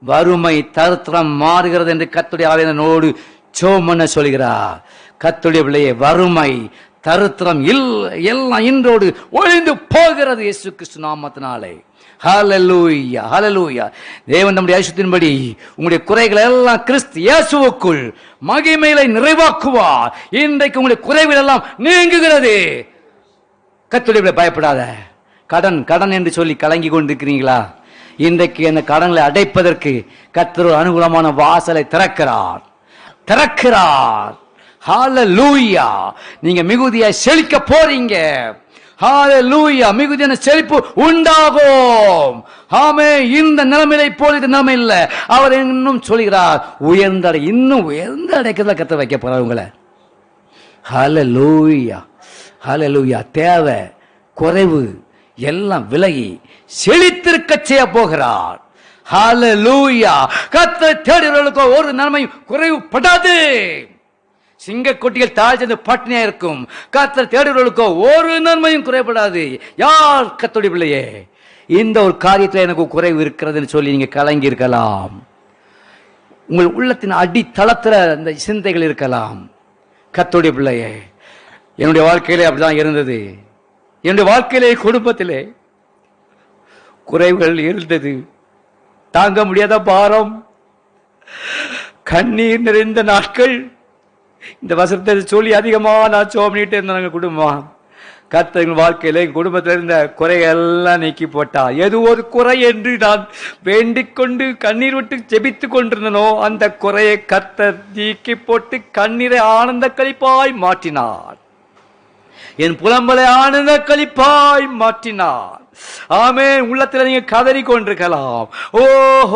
வறுமை, தரித்திரம் மாறுகிறது என்று கர்த்தருடைய ஆவியானவரோடு ஜெபம் பண்ண சொல்கிறார். கர்த்தருடைய பிள்ளையே, வறுமை, தருத்திரம் எல்லாம் இன்றோடு ஒழிந்து போகிறது இயேசு கிறிஸ்து நாமத்தினாலே. ஹல்லேலூயா, ஹல்லேலூயா. தேவன் நம்முடைய ஐசுத்தின்படி உங்களுடைய குறைகள் எல்லாம் கிறிஸ்து இயேசுவுக்குள் மகிமையிலே நிறைவாக்குவார். இன்றைக்கு உங்களுடைய குறைகள் எல்லாம் நீங்குகிறது. கர்த்தருடைய பயப்படாத. கடன் என்று சொல்லி கலங்கி கொண்டிருக்கிறீங்களா? இன்றைக்கு அந்த கடன்களை அடைப்பதற்கு கர்த்தர் அனுகூலமான வாசலை திறக்கிறார். ஹல்லேலூயா. நீங்க மிகுதியா செழிக்க போறீங்க. ஹல்லேலூயா. மிகுதியான செழிப்பு உண்டாகும். ஆமே. இந்த நிலைமையை போல இது நிலைமை இல்ல. அவர் இன்னும் சொல்கிறார், இன்னும் உயர்ந்த அடைக்கிறத கர்த்தர் வைக்க போறார் உங்களை. ஹல்லேலூயா, ஹல்லேலூயா. தேவை குறைவு எல்லாம் விலகி செழித்திருக்க செய்ய போகிறார். ஹல்லேலூயா. கர்த்தரை தேடுகிறவர்களுக்கு ஒரு நன்மையும் குறைவுபடாது. சிங்க கொட்டிகள் தாழ்ந்து பட்டினியா இருக்கும். கர்த்தரை தேடுகிறவர்களுக்கு ஒரு நன்மையும் குறைபடாது. யார் கர்த்தருடைய பிள்ளையே, இந்த ஒரு காரியத்தில் எனக்கு குறைவு இருக்கிறதுன்னு சொல்லி நீங்க கலங்கி இருக்கலாம். உங்கள் உள்ளத்தின் அடித்தளத்துல இந்த சிந்தைகள் இருக்கலாம். கர்த்தருடைய பிள்ளையே, என்னுடைய வாழ்க்கையிலே அப்படிதான் இருந்தது. என்னுடைய வாழ்க்கையிலே குடும்பத்திலே குறைவுகள் இருந்தது. தாங்க முடியாத பாரம், கண்ணீர் நிறைந்த நாட்கள். இந்த வசனத்தை சொல்லி அதிகமா நான் சோமிட்டு இருந்தாங்க குடும்பம். கர்த்தர் வாழ்க்கையில குடும்பத்தில் இருந்த குறையெல்லாம் நீக்கி போட்டார். எது ஒரு குறை என்று நான் வேண்டிக் கொண்டு கண்ணீர் விட்டு ஜெபித்து கொண்டிருந்தனோ அந்த குறையை கர்த்தர் நீக்கி போட்டு கண்ணீரை ஆனந்த களிப்பாய் மாற்றினார். என் புலம்பலை ஆனந்த களிப்பாய் மாற்றினார். ஆமே. உள்ளத்தில் நீங்க கதறி கொண்டிருக்கலாம்.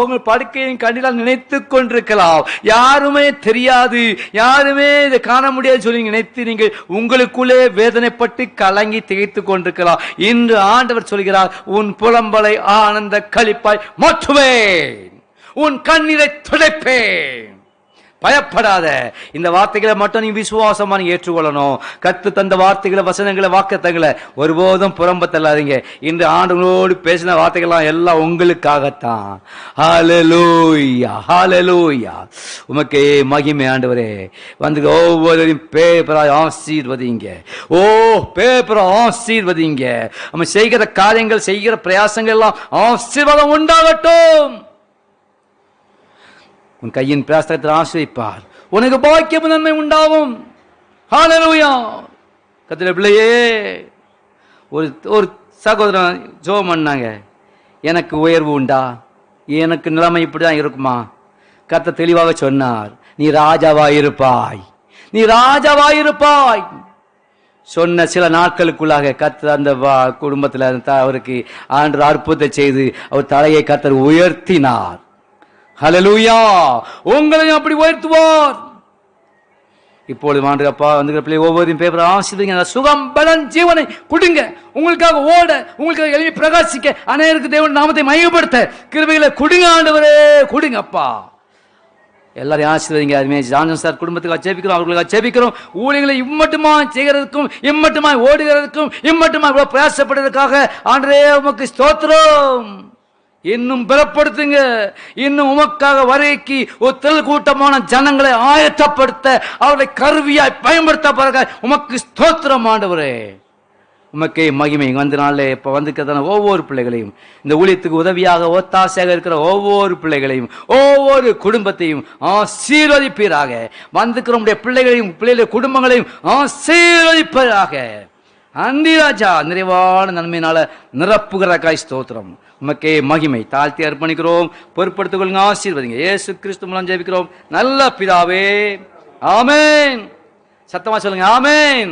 உங்கள் படுக்கையின் கண்ணிலால் நினைத்து கொண்டிருக்கலாம். யாருமே தெரியாது, யாருமே இதை காண முடியாது சொல்லி நினைத்து நீங்கள் உங்களுக்குள்ளே வேதனைப்பட்டு கலங்கி திகைத்து கொண்டிருக்கலாம். இன்று ஆண்டவர் சொல்கிறார், உன் புலம்பலை ஆனந்த களிப்பாய் மாற்றுவேன், உன் கண்ணீரை துடைப்பேன். பயப்படாத. இந்த வார்த்தைகளை மட்டும் நீங்க விசுவாசமா நீங்க ஏற்றுக்கொள்ளணும். கத்து தந்த வார்த்தைகளை, வசனங்களை, வாக்குத்தங்களை ஒருபோதும் புறம்ப தள்ளாதீங்க. இன்று ஆண்டவங்களோடு பேசின வார்த்தைகள்லாம் எல்லாம் உங்களுக்காகத்தான். ஹல்லேலூயா, ஹல்லேலூயா. உமக்கே மகிமை ஆண்டவரே. வந்து ஒவ்வொருவரையும் பேப்பராய் ஆசீர்வதிங்க. பேப்பராய் ஆசீர்வதிங்க. நம்ம செய்கிற காரியங்கள், செய்கிற பிரயாசங்கள் எல்லாம் ஆசீர்வாதம் உண்டாகட்டும். உன் கையின் பிரயாசத்தில் ஆசிரிப்பார். உனக்கு பாக்கியம் நன்மை உண்டாகும். ஹல்லேலூயா. கர்த்தருடைய பிள்ளையே, ஒரு சகோதரன் ஜெபம் பண்ணாங்க, எனக்கு உயர்வு உண்டா, எனக்கு நிலைமை இப்படிதான் இருக்குமா? கர்த்தர் தெளிவாக சொன்னார், நீ ராஜாவாயிருப்பாய், நீ ராஜாவாயிருப்பாய். சொன்ன சில நாட்களுக்குள்ளாக கர்த்தர் அந்த குடும்பத்தில் அவருக்கு ஆண்டவர் அற்புதத்தை செய்து அவர் தலையை கர்த்தர் உயர்த்தினார். ஹல்லேலூயா. உங்களையும் அப்படி உயர்த்துவார். இப்பொழுது ஆண்டு அப்பா வந்து பிள்ளை ஒவ்வொரு பேப்பர் ஆசீர்வதிங்க. சுகம், பலன், ஜீவனை கொடுங்க. உங்களுக்காக ஓட, உங்களுக்காக எழுதி பிரகாசிக்க, அநேகருக்கு தேவன் நாமத்தை மையப்படுத்த கிருபைகளை கொடுங்க ஆண்டவரே, கொடுங்க அப்பா. எல்லாரையும் ஆசீர்வதிங்க. அதுமே ஜான்சன் சார் குடும்பத்துக்கு ஜெபிக்கிறோம், அவர்களுக்கு ஜெபிக்கிறோம். ஊழியர்களை இம்மட்டுமா செய்கிறதுக்கும், இம்மட்டுமா ஓடுகிறதுக்கும், இம்மட்டுமா இவ்வளவு பிரயாசப்படுறதுக்காக ஆண்டவரே உமக்கு ஸ்தோத்திரம். இன்னும் பலப்படுத்துங்க. இன்னும் உமக்காக வரைக்கு ஒரு திரள் கூட்டமான ஜனங்களை ஆயத்தப்படுத்த, அவர்களை கருவியாய் பயன்படுத்த பிறகு உமக்கு ஸ்தோத்திரம் ஆண்டவரே. உமக்கே மகிமை. வந்த நாளில் இப்போ வந்துக்கிறதான ஒவ்வொரு பிள்ளைகளையும், இந்த ஊழியத்துக்கு உதவியாக ஒத்தாசையாக இருக்கிற ஒவ்வொரு பிள்ளைகளையும், ஒவ்வொரு குடும்பத்தையும் ஆசீர்வதிப்பீராக. வந்துக்கிற உடைய பிள்ளைகளையும், பிள்ளைகளுடைய குடும்பங்களையும் ஆசீர்வதிப்பீராக. அந்தி ராஜா நிறைவான நன்மையினால நிரப்புகிறக்காய் ஸ்தோத்திரம். உமக்கே மகிமை. தாழ்த்தி அர்ப்பணிக்கிறோம். பொறுப்படுத்திக் கொள்ளுங்க. ஆசீர்வதிங்க. இயேசு கிறிஸ்து மூலம் ஜெபிக்கிறோம் நல்ல பிதாவே. ஆமென். சத்தமா சொல்லுங்க. ஆமென்.